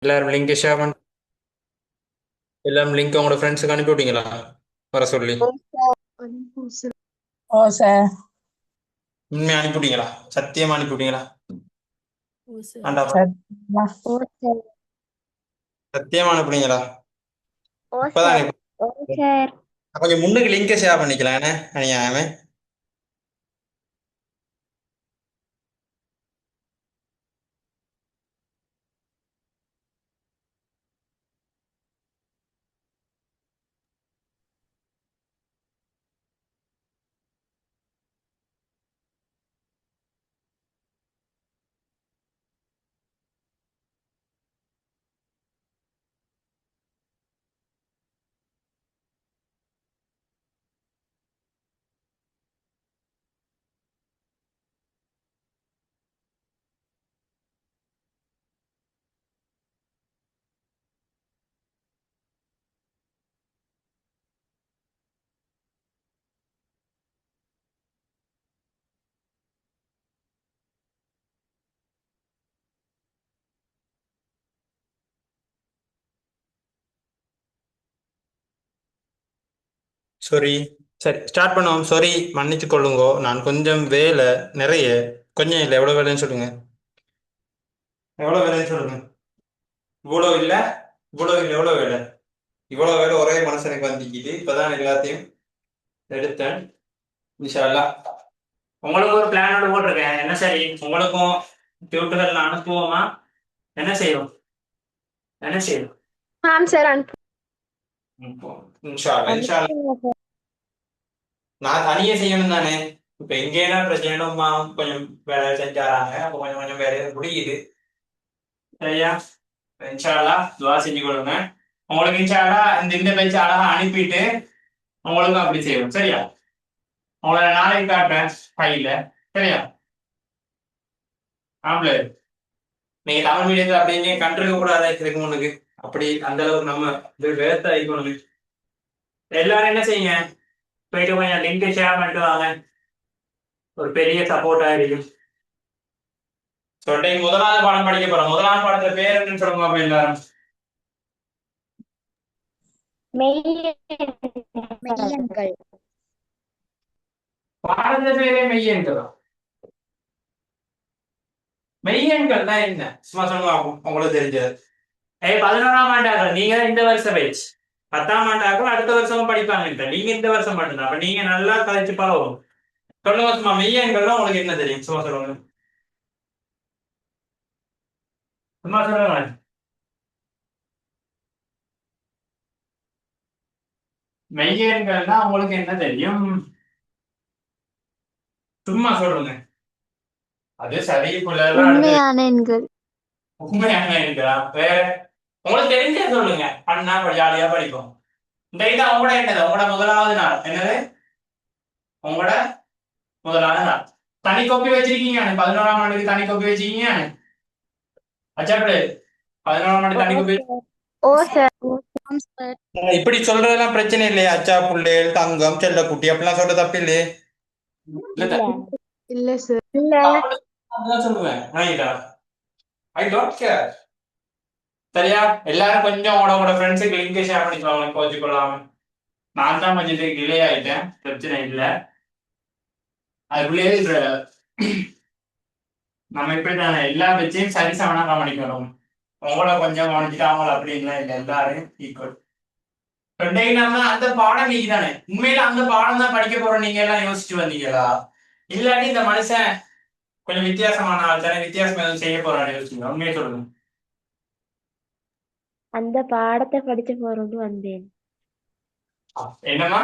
எல்லாரும் link share பண்ண எல்லாரும் லிங்க் உங்களோட ஃப்ரெண்ட்ஸுக்கு அனுப்பி விட்டீங்களா வர சொல்லி ஓ சார். உண்மையா அனுப்பி விட்டீங்களா? சத்தியமா அனுப்பி விட்டீங்களா? ஆண்டாப்பா சத்தியமா. ஓ சார். சத்தியமா அனுப்புனீங்களா? ஓ இப்பதான் சார். ஓ சார். கொஞ்சம் முன்னுக்கு லிங்கை ஷேர் பண்ணிக்கலாம் என்ன அநியாயமே. சாரி. சரி ஸ்டார்ட் பண்ணுவோம். சாரி, மன்னிச்சு கொள்ளுங்கோ, நான் கொஞ்சம் வேலை நிறைய. கொஞ்சம் இல்லை, எவ்வளோ வேலைன்னு சொல்லுங்க. எவ்வளோ வேலைன்னு சொல்லுங்க. இவ்வளோ இல்லை, இவ்வளோ இல்லை, எவ்வளோ வேலை? இவ்வளோ வேலை ஒரே மனுஷனுக்கு வந்திக்குது. இப்பதான் எல்லாத்தையும் எடுத்தேன். இன்ஷா அல்லாஹ் உங்களுக்கு ஒரு பிளானோட போட்டிருக்கேன். என்ன சரி, உங்களுக்கும் டியூட்டர்கள் அனுப்புவோமா? என்ன செய்யும்? என்ன செய்யும்? ஆம் சார், அனுப்பு இன்ஷா அல்லாஹ், இன்ஷா அல்லாஹ். அனுப்புங்க சார். நான் தனியே செய்யணும் தானே. இப்ப எங்கேனா பிரச்சனைமா கொஞ்சம் வேலை செஞ்சாராங்க, அப்ப கொஞ்சம் கொஞ்சம் வேலையை முடியுது. சரியா? இன்ஷா அல்லாஹ் துவா செஞ்சு கொடுங்க. உங்களுக்கு இன்ஷா அல்லாஹ் இந்த பேச்சு அழகா அனுப்பிட்டு உங்களுக்கும் அப்படி செய்வோம். சரியா? உங்களை நாளைக்கு காட்டுறேன் ஃபைல. சரியா? ஆம்பளை, நீங்க தமிழ் மீடியத்தை அப்படிங்க கண்டிருக்க கூடாது இதுக்கு முன்னுக்கு. அப்படி அந்த அளவுக்கு நம்ம இது வேர்த்த ஐக்கணும். எல்லாரும் என்ன செய்யுங்க, போயிட்டு கொஞ்சம் லிங்க் ஷேர் பண்ணிட்டு வாங்க. ஒரு பெரிய சப்போர்ட் ஆயிருக்கும். சொல்லிட்டு முதலாவது பாடம் படிக்க போறோம். முதலாவது பாடத்துல பேர் என்னன்னு சொல்லுங்க அப்ப எல்லாரும். மெய்யெண்கள். பாடத்துல பேரே மெய்யெண்கள். மெய்யெண்கள் தான் என்ன சும்மா சொல்லுங்க உங்களுக்கு தெரிஞ்சது. 11ஆம் ஆண்டாக்கள் நீங்க இந்த வருஷம் பேச்சு, 10ஆம் ஆண்டாக்கள் அடுத்த வருஷமும் படிப்பாங்க. நீங்க இந்த வருஷம் மட்டும்தான். அப்ப நீங்க நல்லா கதைச்சு பழகும். சொல்லுங்க சும்மா, மெய்யெண்கள்லாம் உங்களுக்கு என்ன தெரியும்? சும்மா சொல்லுங்க, சும்மா சொல்லுங்க. மெய்யெண்கள்னா உங்களுக்கு என்ன தெரியும்? சும்மா சொல்லுங்க. அது சரி புள்ளலாம் அடுத்து உண்மையான எண்கள். உண்மையான எண்களா? வேற உங்களுக்கு தெரிஞ்சே சொல்லுங்க. பண்ணா ஜாலியா படிப்போம். இந்த இது உங்களோட என்னது? உங்களோட முதலாவது நாள் என்னது? உங்களோட முதலாவது நாள். தனி கோப்பி வச்சிருக்கீங்க? 11ஆம் ஆண்டுக்கு தனி கோப்பி வச்சிருக்கீங்க? அச்சாப்பிடு, 11ஆம் ஆண்டு ஓ தனி கோப்பி. சார். ஓ சார். ஆம் சார். இப்படி சொல்றதெல்லாம் பிரச்சனை இல்லையா? அச்சா புள்ளேல் தங்கம் செல்லக்குட்டி அப்படிலாம் சொல்ற தப்பு இல்லையே. இல்ல. இல்ல சார். இல்ல. அப்படிதான் சொல்லுவேன். ரைட்டா? I don't care. சரியா? எல்லாரும் கொஞ்சம் உங்களோட ஃப்ரெண்ட்ஸுக்கு லிங்க் ஷேர் பண்ணிக்கலாம், கோச்சு கொள்ளாம. நான் தான் கொஞ்சம் டிலே ஆயிட்டேன், பிரச்சனை இல்லை. அதுக்குள்ளேயே நம்ம இப்படித்தானே எல்லா வச்சையும் சரிசமனா கவனிக்கணும். உங்களை கொஞ்சம் கவனிச்சுட்டு அவங்கள அப்படின்னா இல்லை, எல்லாரும் ஈக்குவல். நம்ம அந்த பாடம் நீங்க தானே உண்மையில அந்த பாடம் தான் படிக்க போறோம். நீங்க எல்லாம் யோசிச்சு வந்தீங்களா? இல்லாட்டி இந்த மனுஷன் கொஞ்சம் வித்தியாசமான ஆள் தானே, வித்தியாசம் எதுவும் செய்ய போறான்னு யோசிச்சுங்க. உண்மையை சொல்லுங்க. அந்த பாடத்தை படிச்சு போறோம்னு வந்தேன். என்னம்மா?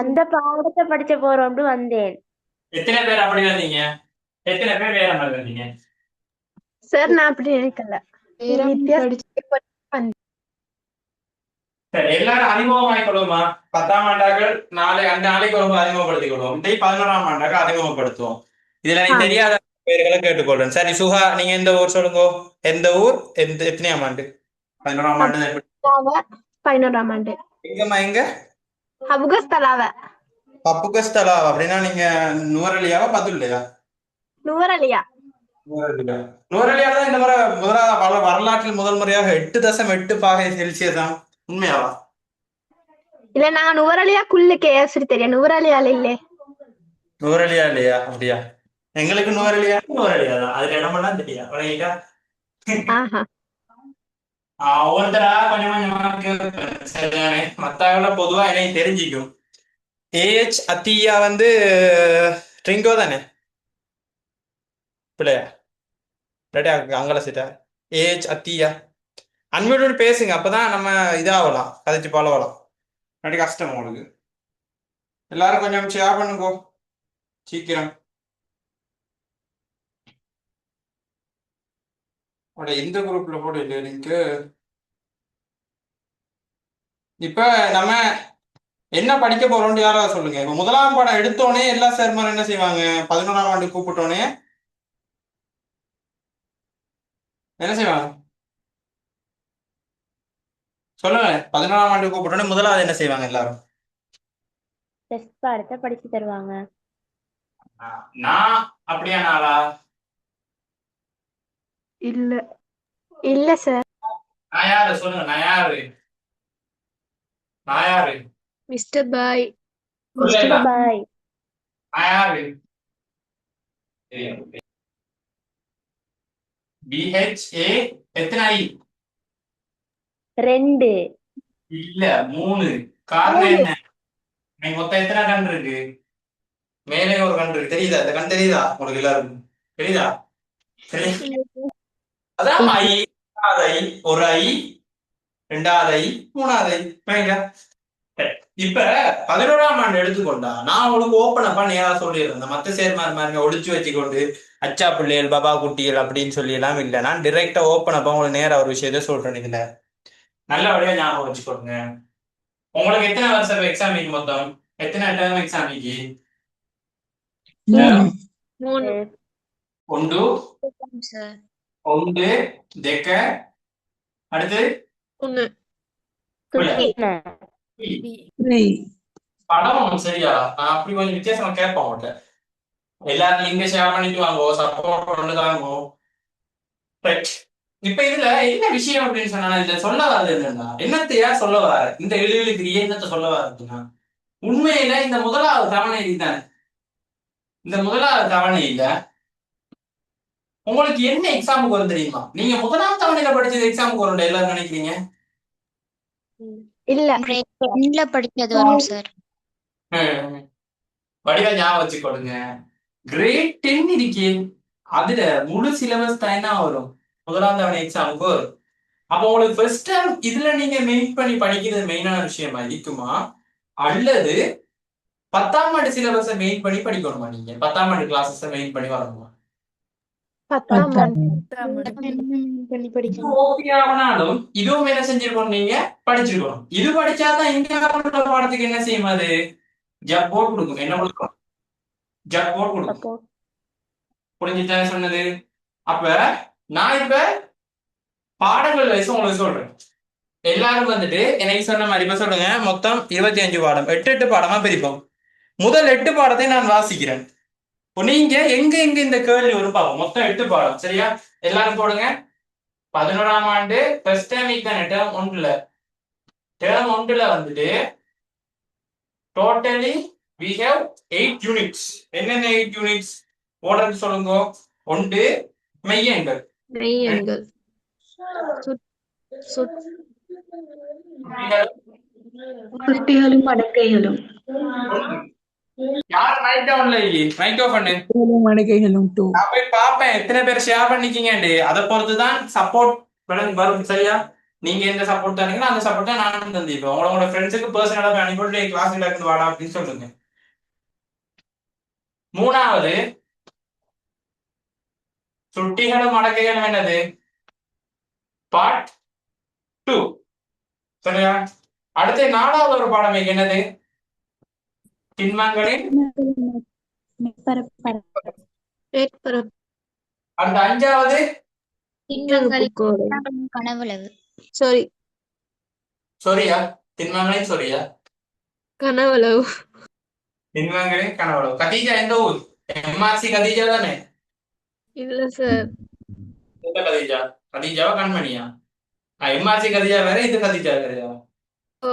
அந்த பாடத்தை படிச்ச போறோம்னு வந்தேன். எத்தனை பேர் அப்படி வந்தீங்க? எத்தனை பேர் வேற மாதிரி வந்தீங்க? சார், நான் அப்படி நினைக்கல. சரி, எல்லாரும் அறிமுகமாய் கொள்ளுமா? 10ஆம் ஆண்டாக்கள் நாளை அந்த நாளைக்கு ஒரு அறிமுகப்படுத்திக் கொள்வோம். 11ஆம் ஆண்டாக்கள் அறிமுகப்படுத்துவோம். இதுல நீ தெரியாத பேர்களை கேட்டுக்கொள்றேன். சரி சுகா, நீங்க எந்த ஊர் சொல்லுங்க. எந்த ஊர், எந்த எத்தனையாம் ஆண்டு? 11ஆம் ஆண்டு. 11ஆம் ஆண்டு. எங்கம்மா எங்க? அபுகஸ்தலாவ. பப்புகஸ்தலா அப்படின்னா நீங்க நுவரலியாவா பதுல்லையா? நுவரலியா. நுவரெலியா. நுவரெலியால தான் இந்த முறை முதலாவது வரலாற்றில் முதல் முறையாக 8.8 செல்சியஸாம். உண்மையாவா? இல்ல நான் நுவரலியாக்குள்ள கேசரி தெரியும் நுவரலியால இல்லே. நுவரெலியா இல்லையா? அப்படியா? எங்களுக்கு நுவரெலியா நுவரெலியா தான். அதுல இடமெல்லாம் தெரியா வணங்கிட்டா. ஆஹா. ஒவ்வொருத்தரா கொஞ்சம் கொஞ்சமா கேட்பேன். சரிதானே? மத்தாங்கள பொதுவா எனக்கு தெரிஞ்சிக்கும். ஏஹெச் அத்தியா வந்து ட்ரிங்கோ தானே? பிள்ளையா? இல்லாட்டி அங்கல சிட்டா. ஏஹெச் அத்தியா. அன்மியூட்டட் பேசுங்க. அப்பதான் நம்ம இதாகலாம். கதைச்சு பழகலாம். இல்லாட்டி கஷ்டம் உங்களுக்கு. எல்லாரும் கொஞ்சம் ஷேர் பண்ணுங்க சீக்கிரம். இந்த குரூப்ல போட இல்லையா லிங்க்? இப்ப நம்ம என்ன படிக்க போறோம்னு யாராவது சொல்லுங்க. இப்ப முதலாம் பாடம் எடுத்தோடனே எல்லா சேர்மாரும் என்ன செய்வாங்க? 11ஆம் ஆண்டு கூப்பிட்டோன்னே என்ன செய்வாங்க சொல்லுங்க. 11ஆம் ஆண்டு கூப்பிட்டோன்னே முதலாவது என்ன செய்வாங்க எல்லாரும்? டெஸ்ட் பாடத்தை படிச்சு தருவாங்க. நான் அப்படியா நாளா? இல்ல இல்ல சார். நான் யாரு சொல்லுங்க. நான் யாரு? நான் யாரு? மிஸ்டர் பாய். மிஸ்டர் பாய். நான் யாரு? பிஹெச்ஏ எத்தனை ஐ? 2. இல்ல 3. காரணம் என்ன? எனக்கு மொத்தம் எத்தனை கண் இருக்கு? மேலே ஒரு கண் இருக்கு. தெரியுதா? இந்த கண் தெரியுதா உங்களுக்கு எல்லாருக்கும்? தெரியுதா? அதான் ஐ. ஐ, ஒரு ஐ, 2வது ஐ, 3வது ஐ. சரிங்களா? இப்ப 11ஆம் ஆண்டு எடுத்துக்கொண்டா நான் உங்களுக்கு ஓப்பன் அப்பா நேரா சொல்லிடுறேன். மத்த சேர்மார் மாதிரி ஒளிச்சு வச்சுக்கொண்டு அச்சா பிள்ளைகள் பாபா குட்டிகள் அப்படின்னு சொல்லி எல்லாம் இல்லை. நான் டிரெக்டா ஓப்பன் அப்பா உங்களுக்கு நேரா ஒரு விஷயத்த சொல்றேன். இதுல நல்லபடியா ஞாபகம் வச்சுக்கோங்க. உங்களுக்கு எத்தனை வருஷம் எக்ஸாம் மொத்தம்? எத்தனை டேர்ம் எக்ஸாம்? 3. ஒன்று சார். ஒன்று தெக்க அடுத்து 1. படம் சரியா? நான் அப்படி கொஞ்சம் வித்தியாசமா கேட்பேன் உங்கள்கிட்ட. எல்லாரும் லிங்க ஷேர் பண்ணிட்டு வாங்கோ, சப்போர்ட் பண்ணி தாங்கோ. ரைட். இப்ப இதுல என்ன விஷயம் அப்படின்னு சொன்னா இதுல சொல்ல வர்றது என்னன்னா என்னத்தையா சொல்ல வர இந்த இழுவிலுக்கு என்னத்தை சொல்ல வர்றதுன்னா உண்மையில இந்த முதலாவது தவணை தானே. இந்த முதலாவது தவணையில உங்களுக்கு என்ன எக்ஸாமுக்கு வரும் தெரியுமா? நீங்க முதலாம் தவணையில படிச்சது எக்ஸாமுக்கு வரும் எல்லாரும் நினைக்கிறீங்க? இல்ல படிச்சது வரும் சார். வடிவா ஞாபகம் வச்சுக்கொடுங்க. கிரேட் 10 இருக்கே அதுல முழு சிலபஸ் தான் என்ன வரும்? முதலாம் தவணை எக்ஸாமுக்கு வரும். அப்போ உங்களுக்கு ஃபர்ஸ்ட் டைம் இதுல நீங்க மெயின் பண்ணி படிக்கிறது மெயினான விஷயமா இருக்குமா? அல்லது 10ஆம் ஆண்டு சிலபஸை மெயின் பண்ணி படிக்கணுமா? நீங்க 10ஆம் ஆண்டு கிளாஸஸ் மெயின் பண்ணி வரணுமா? 10ஆம் ஓகேனாலும் இதுவும் என்ன செஞ்சிருக்கணும்? நீங்க படிச்சிருக்கணும். இது படிச்சாதான் இங்க பாடத்துக்கு என்ன செய்யும்? அது ஜப் போட் கொடுக்கும். என்ன கொடுக்கும்? ஜப் போட் கொடுக்கும். புரிஞ்சுட்டா சொன்னது? அப்ப நான் இப்ப பாடங்கள் வயசு உங்களுக்கு சொல்றேன். எல்லாரும் வந்துட்டு எனக்கு சொன்ன மாதிரி இப்ப சொல்லுங்க. மொத்தம் 25 பாடம், 8 பாடமா பிரிப்போம். முதல் 8 பாடத்தை நான் வாசிக்கிறேன். நீங்க எங்க எங்க இந்த கேள்வி வரும் பார்ப்போம். மொத்தம் 8 பாடம் சரியா? எல்லாரும் போடுங்க. 11ஆம் ஆண்டு ஃபர்ஸ்ட் டைம் தானே டேர்ம் 1ல. டேர்ம் 1ல வந்துட்டு டோட்டலி we have 8 யூனிட்ஸ். என்னென்ன 8 யூனிட்ஸ் ஓடுறது சொல்லுங்க. 1 மெய்யெண்கள். சுட்டிகளும் மடக்கைகளும். யார் மைக் டவுன்ல மைக் ஆஃப் பண்ணு. மடக்கைகளும் 2. நான் போய் பாப்பேன் எத்தனை பேர் ஷேர் பண்ணிக்கிங்கன்னு. அதை பொறுத்து தான் சப்போர்ட் வரும் சரியா? நீங்க எந்த சப்போர்ட் தரீங்களோ அந்த சப்போர்ட் தான் நானும் தந்திப்பேன். உங்களோட ஃப்ரெண்ட்ஸுக்கு பர்சனலா அனுப்பிட்டு கிளாஸ் இருந்து வாடா அப்படின்னு சொல்லுங்க. 3வது சுட்டிகளும் மடக்கைகளும் என்னது? பார்ட் 2 சரியா? அடுத்து 4வது ஒரு பாடம் என்னது? திண்மங்களின் அடுத்த 5வது கனவுளவு. சொரியா? திண்மங்களின் சொரியா? கனவளவு. திண்மங்களின் கனவளவு. கதீஜா எந்த ஊர்? எம்ஆர்சி கதீஜா தானே? இல்ல சார். எந்த கதீஜா? கதீஜாவா கண்மணியா? எம்ஆர்சி கதீஜா வேற, இது கதீஜா வேறயா? ஓ,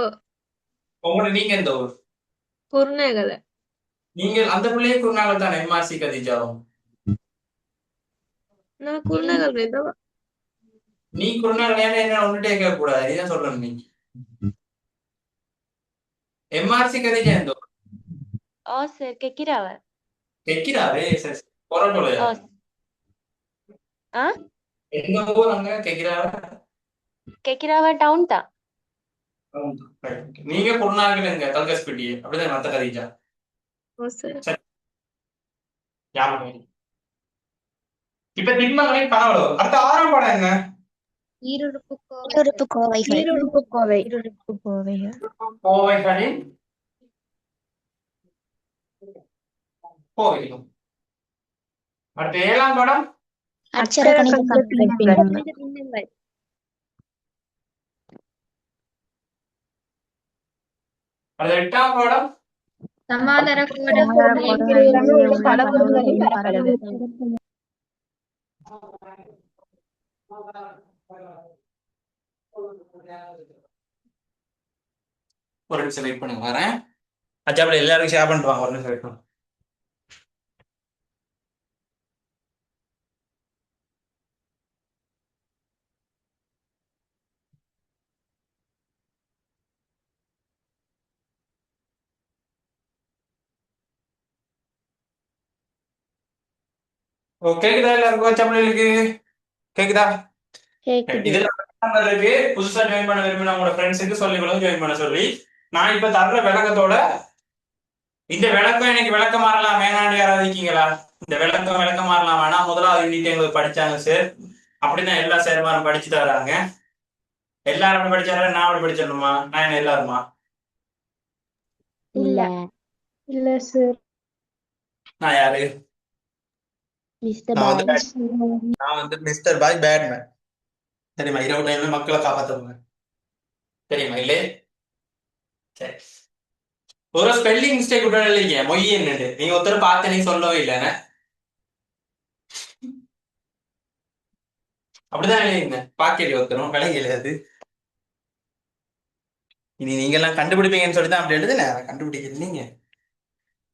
உங்களோட நீங்க எந்த ஊர்? குருநகலை. நீங்கள் அந்த பிள்ளையே குருநாகல் தானே, எம்ஆர்சி கதீஜாவும். நான் குருநகல் தான். நீ குருநாகல் என்ன ஒன்னுட்டே கேட்க கூடாது, இதான் சொல்றேன். நீ எம்ஆர்சி கதீஜா எந்த ஊர்? சார் කෙකිරාව. கெக்கிராவே, சரி சரி. பொறட்டோலையா? ஆ எந்த ஊர் அங்க கெக்கிராவ? කෙකිරාව ටவுන් தான். நீங்க குருநாகல் எங்க கல்கஸ்பட்டி அப்படிதான் மத்த கதீஜா. ஓ சார். சரி, ஞாபகம் இருக்கு. இப்ப திண்மங்களின் கனவுளவு அடுத்த 6ஆம் பாடம் என்ன? ஈருறுப்பு கோவைகள். ஈருறுப்பு கோவை. ஈருறுப்பு கோவைகள். கோவைகளின் கோவைகளும். அடுத்த 7ஆம் பாடம் அட்சர கணித பின்னங்கள். பின்னங்கள். அடுத்த 8ஆம் பாடம் சமாந்தர கோடுகளின் உள்ள படகுகளின் பரப்பளவு. ஒரு நிமிஷம் வெயிட் பண்ணுங்க, வரேன். அச்சாப்பில் எல்லாருக்கும் ஷேர் பண்ணுவாங்க, ஒரு நிமிஷம் வெயிட் பண்ணுங்க. கேக்குதா எல்லாருக்கும்? அச்சாப்பிள்ளைகளுக்கு கேக்குதா? இதுல இருக்கு. புதுசா ஜாயின் பண்ண விரும்பின உங்களோட ஃப்ரெண்ட்ஸுக்கு சொல்லி ஜாயின் பண்ண சொல்லி, நான் இப்ப தர்ற விளக்கத்தோட இந்த விளக்கம் எனக்கு விளக்கம் மாறலாம் வேணாண்டு யாராவது இருக்கீங்களா? இந்த விளக்கம் மாறலாம் வேணா. முதலாவது யூனிட் எங்களுக்கு படிச்சாங்க சார், அப்படிதான் எல்லா சேர்மாரும் படிச்சு தராங்க. எல்லாரும் அப்படி படிச்சாரு, நான் அப்படி படிச்சிடணுமா? நான் என்ன எல்லாருமா? இல்ல இல்ல சார். நான் யாரு? மிஸ்டர் நான் வந்து பாய். நான் வந்து மிஸ்டர் பாய் பேட்மேன். தெரியுமா? இரவு டைம்ல மக்களை காப்பாத்துவாங்க, தெரியுமா? இல்லே, சரி. ஒரு ஸ்பெல்லிங் மிஸ்டேக் விட்டு இல்லைங்க, மொய் என்னண்டு நீங்க ஒருத்தர் பார்த்து நீங்க சொல்லவே இல்லைன்னு அப்படிதான் இல்லைங்க. பாக்கெட் ஒருத்தரும் விலங்கு அது. இனி நீங்க எல்லாம் கண்டுபிடிப்பீங்கன்னு சொல்லி தான் அப்படி எழுதுன, கண்டுபிடிக்கிறது நீங்க.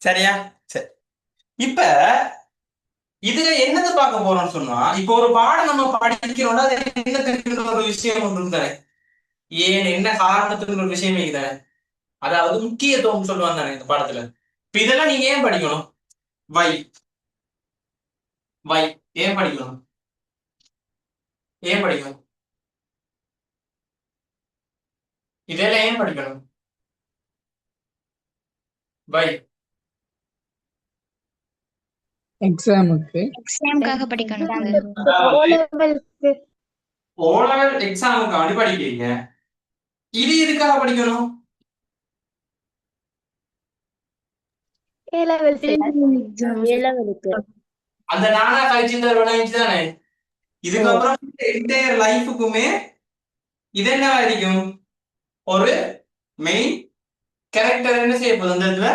சரியா? சரி. இப்ப இதுல என்னது பார்க்க போறோம்னு சொன்னா, இப்ப ஒரு பாடம் நம்ம படிக்கிறோம்னா அது என்னத்துக்கு ஒரு விஷயம் ஒன்று தானே, ஏன் என்ன காரணத்துக்கு ஒரு விஷயமே தானே, அதாவது முக்கியத்துவம் சொல்லுவாங்க தானே இந்த பாடத்துல. இப்ப இதெல்லாம் நீங்க ஏன் படிக்கணும்? வை வை ஏன் படிக்கணும்? ஏன் படிக்கணும்? இதெல்லாம் ஏன் படிக்கணும்? வை எக்ஸாமுக்காக படிக்கணும். ஓலெவல் எக்ஸாமுக்காண்டி படிக்கிறீங்க. இது எதுக்காக படிக்கணும்? அந்த நானா கழிச்சிருந்தார் விளையாச்சு தானே. இதுக்கப்புறம் என்டையர் லைஃபுக்குமே இது என்னவா இருக்கும்? ஒரு மெயின் கேரக்டர் என்ன செய்ய போகுது, அந்த இதுல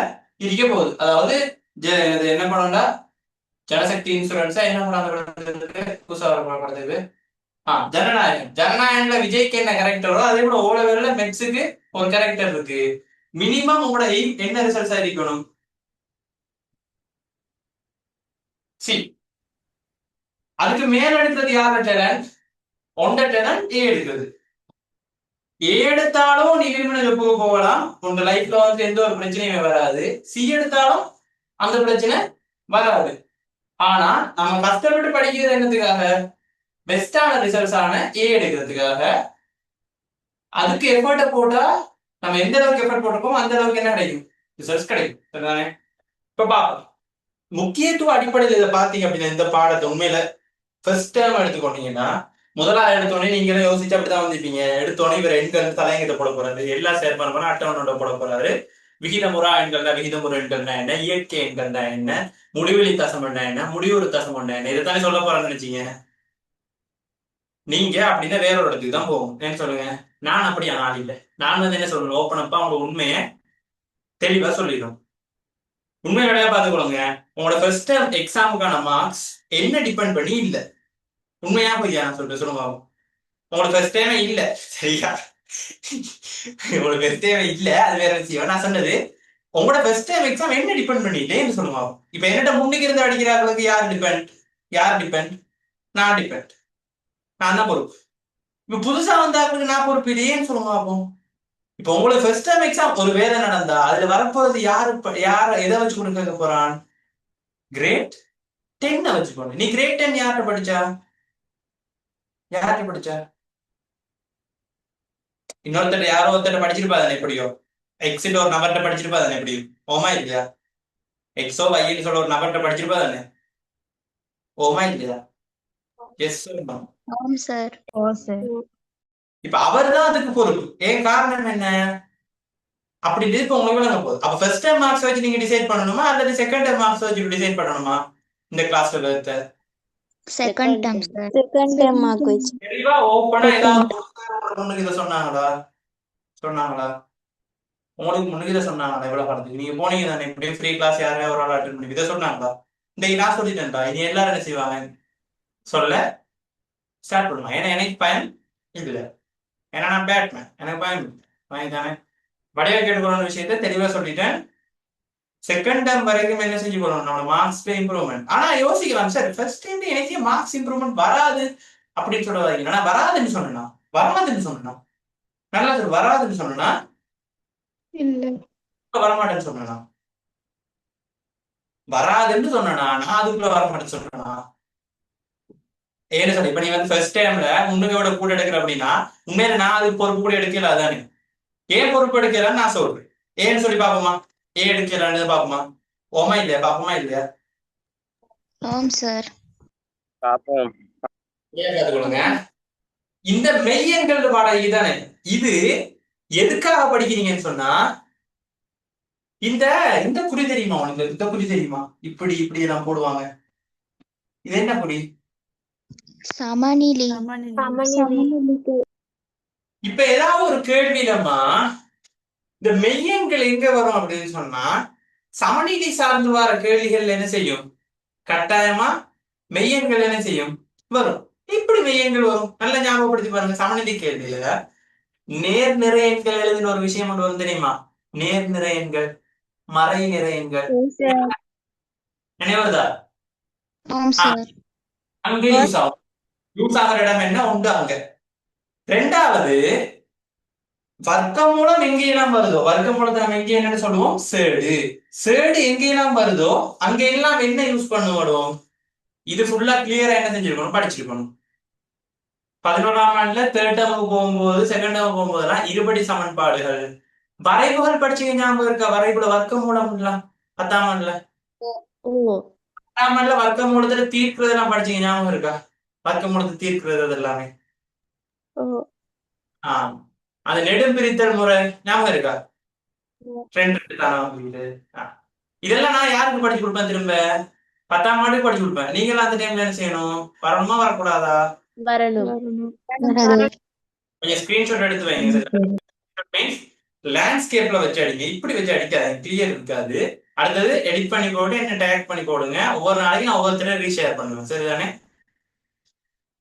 இருக்க போகுது. அதாவது என்ன பண்ணா ஜனசக்தி இன்சூரன்ஸா என்ன பண்ண புதுசா படத்துக்கு ஜனநாயகம். ஜனநாயகம்ல விஜய்க்கு என்ன கேரக்டரோ அதே கூட ஓலவெல்ல மெட்ஸுக்கு ஒரு கேரக்டர் இருக்கு. மினிமம் உங்களோட எய்ம் என்ன ரிசல்ட்ஸா இருக்கணும்? சி, அதுக்கு மேல எடுக்கிறது யார டேலண்ட்? ஒண்ட டேலண்ட் ஏ எடுக்கிறது. ஏ எடுத்தாலும் நீ விரும்பின ஜொப்புக்கு போகலாம், உங்க லைஃப்ல வந்து எந்த ஒரு பிரச்சனையுமே வராது. சி எடுத்தாலும் அந்த பிரச்சனை வராது. ஆனா நம்ம கஷ்டப்பட்டு படிக்கிறது என்னத்துக்காக? பெஸ்டான ரிசல்ட்ஸ் ஆன ஏ எடுக்கிறதுக்காக. அதுக்கு எஃபர்ட்டை போட்டா நம்ம எந்த அளவுக்கு எஃபர்ட் போட்டிருக்கோமோ அந்த அளவுக்கு என்ன கிடைக்கும்? ரிசல்ட்ஸ் கிடைக்கும். சரிதானே? இப்ப பாப்போம். முக்கியத்துவ அடிப்படையில் இதை பார்த்தீங்க அப்படின்னா இந்த பாடத்தை உண்மையில ஃபர்ஸ்ட் டைம் எடுத்துக்கொண்டீங்கன்னா, முதலாவது எடுத்தோடனே நீங்களே யோசிச்சு அப்படிதான் வந்திருப்பீங்க. எடுத்தோடனே இவர் எண்கள் தலையங்கிட்ட போட போறாரு, எல்லா சேர்ப்பான அட்டவணோட போட போறாரு. விகிதமுறா எண்கள்னா விகிதமுறை எண்கள்னா என்ன, இயற்கை எண்கள்னா என்ன, முடிவெளி தசமம்னா என்ன, முடிவுறு தசமம்னா என்ன, இதைத்தானே சொல்ல போறான்னு நினைச்சீங்க. நீங்க அப்படின்னா வேற ஒரு இடத்துக்கு தான் போகும். என்ன சொல்லுங்க? நான் அப்படியா ஆள் இல்லை. நான் வந்து என்ன சொல்லணும், ஓப்பன் அப்பா அவங்க உண்மையை தெளிவா சொல்லிடும். உண்மை வேலையா பாத்துக்கோங்க. உங்களோட ஃபர்ஸ்ட் டேர்ம் எக்ஸாமுக்கான மார்க்ஸ் என்ன டிபெண்ட் பண்ணி இல்ல. உண்மையா பொய்யா நான் சொல்லிட்டு சொல்லுங்க. உங்களுக்கு ஃபர்ஸ்ட் டைமே இல்ல, சரியா? உங்களுக்கு ஃபர்ஸ்ட் டைமே இல்ல, அது வேற விஷயம். நான் சொன்னது உங்களோட ஃபர்ஸ்ட் டைம் எக்ஸாம் என்ன டிபெண்ட் பண்ணிட்டேன்னு சொல்லுங்க. இப்ப என்னட்ட முன்னுக்கு இருந்து அடிக்கிறாங்களுக்கு யார் டிபெண்ட்? யார் டிபெண்ட்? நான் டிபெண்ட். நான் தான் பொறுப்பு. இப்ப புதுசா வந்தாங்களுக்கு நான் பொறுப்பு இல்லையேன்னு சொல்லுங்க பார்ப்போம். இப்ப உங்களுக்கு ஃபர்ஸ்ட் டைம் எக்ஸாம் ஒரு வேலை நடந்தா அதுல வரப்போறது யார் எதை வச்சு கொடுக்க போறான்? கிரேட் 10 வச்சு போன. நீ கிரேட் 10 யார்கிட்ட படிச்சா? யார்கிட்ட படிச்சா? இன்னொருத்தர் யாரோ ஒருத்தர் படிச்சிருப்பா தானே எப்படியோ. எக்ஸிட் ஒரு நபர்கிட்ட படிச்சிருப்பா தானே எப்படியும். ஓமா இல்லையா? எக்ஸோ வைன்னு சொல்ல ஒரு நபர்கிட்ட படிச்சிருப்பா தானே. ஓமா இல்லையா? எஸ் சொல்லணும். ஆம் சார். இப்ப அவர் தான் அதுக்கு பொறுப்பு. ஏன் காரணம் என்ன? அப்படி இப்ப உங்களுக்கு விளங்க போகுது. அப்ப ஃபர்ஸ்ட் டைம் மார்க்ஸ் வச்சு நீங்க டிசைட் பண்ணணுமா அல்லது செகண்ட் டைம் மார்க்ஸ் வச்சு டிசைட் பண்ணணுமா? இந்த கிளாஸ்ல கருத்தை second term sir. Second time mark வச்சு தெளிவா ஓப்பனா ஏதாவது முன்னுக்கு இதை சொன்னாங்களா? சொன்னாங்களா? உங்களுக்கு முன்னுக்கு இதை சொன்னாங்களா? எவ்வளவு காலத்துக்கு நீங்க போனீங்க தானே, இப்படியும் ஃப்ரீ கிளாஸ் யாரையா ஒரு ஆள் அட்டன் பண்ணி இதை சொன்னாங்களா? இந்த நான் சொல்லிட்டேன்டா, இனி எல்லாரும் என்ன செய்வாங்க? சொல்ல ஸ்டார்ட் பண்ணுவாங்க. ஏன்னா எனக்கு பயன் இல்ல, ஏன்னா நான் பேட்மேன், எனக்கு பயம் வாங்கி தானே. வடையை கேட்டுக்கொள்ள விஷயத்த தெளிவா சொல்லிட்டேன். செகண்ட் டேர்ம் வரைக்கும் என்ன செஞ்சு போறோம்? நம்ம மார்க்ஸ்ல இம்ப்ரூவ்மெண்ட். ஆனா யோசிக்கலாம், சார் ஃபர்ஸ்ட் டைம் எனக்கு மார்க்ஸ் இம்ப்ரூவ்மெண்ட் வராது அப்படின்னு சொல்லுவாங்க. ஆனா வராதுன்னு சொன்னா வராதுன்னு சொன்னா நல்லா சார் வராதுன்னு சொன்னா இல்ல வரமாட்டேன்னு சொன்னா வராதுன்னு சொன்னா நான் அதுக்குள்ள வரமாட்டேன்னு சொன்னா ஏன்னு சொல்லி இப்ப நீ வந்து ஃபர்ஸ்ட் டைம்ல முன்னுகையோட கூட எடுக்கிற அப்படின்னா உண்மையில நான் அதுக்கு பொறுப்பு கூட எடுக்கல. அதானே ஏன் பொறுப்பு எடுக்கலன்னு நான் சொல்றேன். ஏன்னு சொல்லி பாப்போமா? ஏன் எடுக்கலான்னு பாப்போமா? ஓமா இல்லையா? பாப்போமா இல்லையா? ஆம் சார். பாப்போம். ஏன் காத்துக்கொள்ளுங்க. இந்த மெய்யெண்கள் பாடகி தானே இது. எதுக்காக படிக்கிறீங்கன்னு சொன்னா இந்த இந்த குறி தெரியுமா உனக்கு? இந்த குறி தெரியுமா? இப்படி இப்படி எல்லாம் போடுவாங்க. இது என்ன குறி? சமநிலை. இப்ப ஏதாவது ஒரு கேள்வியிலமா இந்த மெய்யெண்கள் எங்க வரும் அப்படின்னு சொன்னா சமநிலை சார்ந்து வர கேள்விகள் என்ன செய்யும்? கட்டாயமா மெய்யெண்கள் என்ன செய்யும்? வரும். இப்படி மெய்யெண்கள் வரும். நல்லா ஞாபகப்படுத்தி பாருங்க. சமநிலை கேள்வியில நேர் நிறை எண்கள் எழுதின ஒரு விஷயம் ஒன்று வரும் தெரியுமா? நேர் நிறை எண்கள், மறை நிறை எண்கள் நினைவுதா? ஆம் சார். அங்கே யூஸ் ஆகும். யூஸ் ஆகிற இடம் என்ன உண்டு அங்க. ரெண்டாவது வர்க்கமூலம் எங்கெல்லாம் வருதோ, வர்க்கமூலத்தை நம்ம எங்க என்னன்னு சொல்லுவோம்? சேடு. சேடு எங்கெல்லாம் வருதோ அங்க எல்லாம் என்ன யூஸ் பண்ணுவோம்? இது ஃபுல்லா கிளியரா என்ன செஞ்சிருக்கணும்? படிச்சிருக்கணும். 11ஆம் ஆண்டுல தேர்ட் டேர்முக்கு போகும்போது செகண்ட் டேர்முக்கு போகும்போதெல்லாம் இருபடி சமன்பாடுகள் வரைவுகள் படிச்சீங்க ஞாபகம் இருக்கா? வரைவுல வர்க்கமூலம் 10ஆம் ஆண்டுல. 10ஆம் ஆண்டுல வர்க்கமூலத்துல தீர்க்கிறது எல்லாம் படிச்சீங்க ஞாபகம் இருக்கா? வர்க்கமூலத்தை தீர்க்கிறது அது எல்லாமே. அது நெடும் பிரித்தல் முறை ஞாபகம் இருக்கா? 2 தானா புரியுது. இதெல்லாம் நான் யாருக்கு படிச்சு கொடுப்பேன்? திரும்ப 10ஆம் ஆண்டுக்கு படிச்சு கொடுப்பேன். நீங்களும் அந்த டைம்ல என்ன செய்யணும்? வரணுமா வரக்கூடாதா? வரணும். கொஞ்சம் ஸ்கிரீன்ஷாட் எடுத்து வைங்க. லேண்ட்ஸ்கேப்ல வச்சு அடிங்க. இப்படி வச்சு அடிக்காது, கிளியர் இருக்காது. அடுத்தது எடிட் பண்ணி போட்டு என்ன டேக் பண்ணி போடுங்க. ஒவ்வொரு நாளைக்கும் நான் ஒவ்வொருத்தரும் ரீஷேர் பண்ணுவேன். சரிதானே?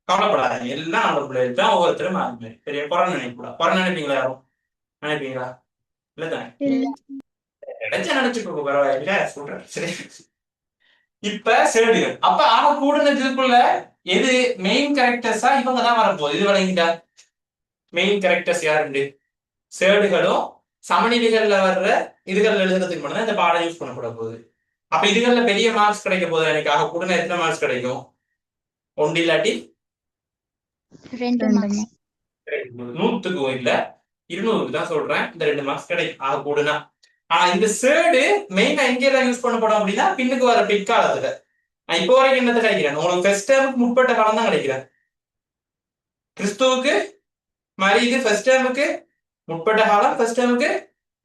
கவலைப்படாதீங்க. எல்லாம் நம்ம பிள்ளைகள் தான். ஒவ்வொருத்தரும் மாறுங்க. சரியா? குறை நினைக்கூடாது. குறை நினைப்பீங்களா? யாரும் நினைப்பீங்களா? இல்லதானே? நினைச்சா நினைச்சுக்கோ, பரவாயில்ல சொல்றேன். சரி. இப்ப சேடுகள் அப்ப ஆக கூடுனதுக்குள்ள எது மெயின் கேரக்டர்ஸா? இவங்க தான் வரப்போகுது. இது வழங்கிட்டா மெயின் கேரக்டர்ஸ் யாருண்டு? சேடுகளும் சமநிலைகள்ல வர்ற இதுகள் எழுதுறதுக்கு மட்டும் தான் இந்த பாடம் யூஸ் பண்ணப்பட போகுது. அப்ப இதுகள்ல பெரிய மார்க்ஸ் கிடைக்க போகுது. எனக்கு ஆக கூடுன எத்தனை மார்க்ஸ் கிடைக்கும்? 1 இல்லாட்டி 2 மார்க்ஸ். 100க்கு இல்ல 200க்கு தான் சொல்றேன். இந்த 2 மார்க்ஸ் கிடைக்கும் ஆக கூடுனா. ஆனா இந்த சேடு மெயினா எங்கெல்லாம் யூஸ் பண்ணப்படும் அப்படின்னா பின்னுக்கு வர பிற்காலத்துல. நான் இப்போ வரைக்கும் என்னத்தை கிடைக்கிறேன்? உங்களுக்கு ஃபர்ஸ்ட் டேர்முக்கு முற்பட்ட காலம் தான் கிடைக்கிறேன். கிறிஸ்துவுக்கு மாதிரி இது ஃபர்ஸ்ட் டேர்முக்கு முற்பட்ட காலம், ஃபர்ஸ்ட் டேர்முக்கு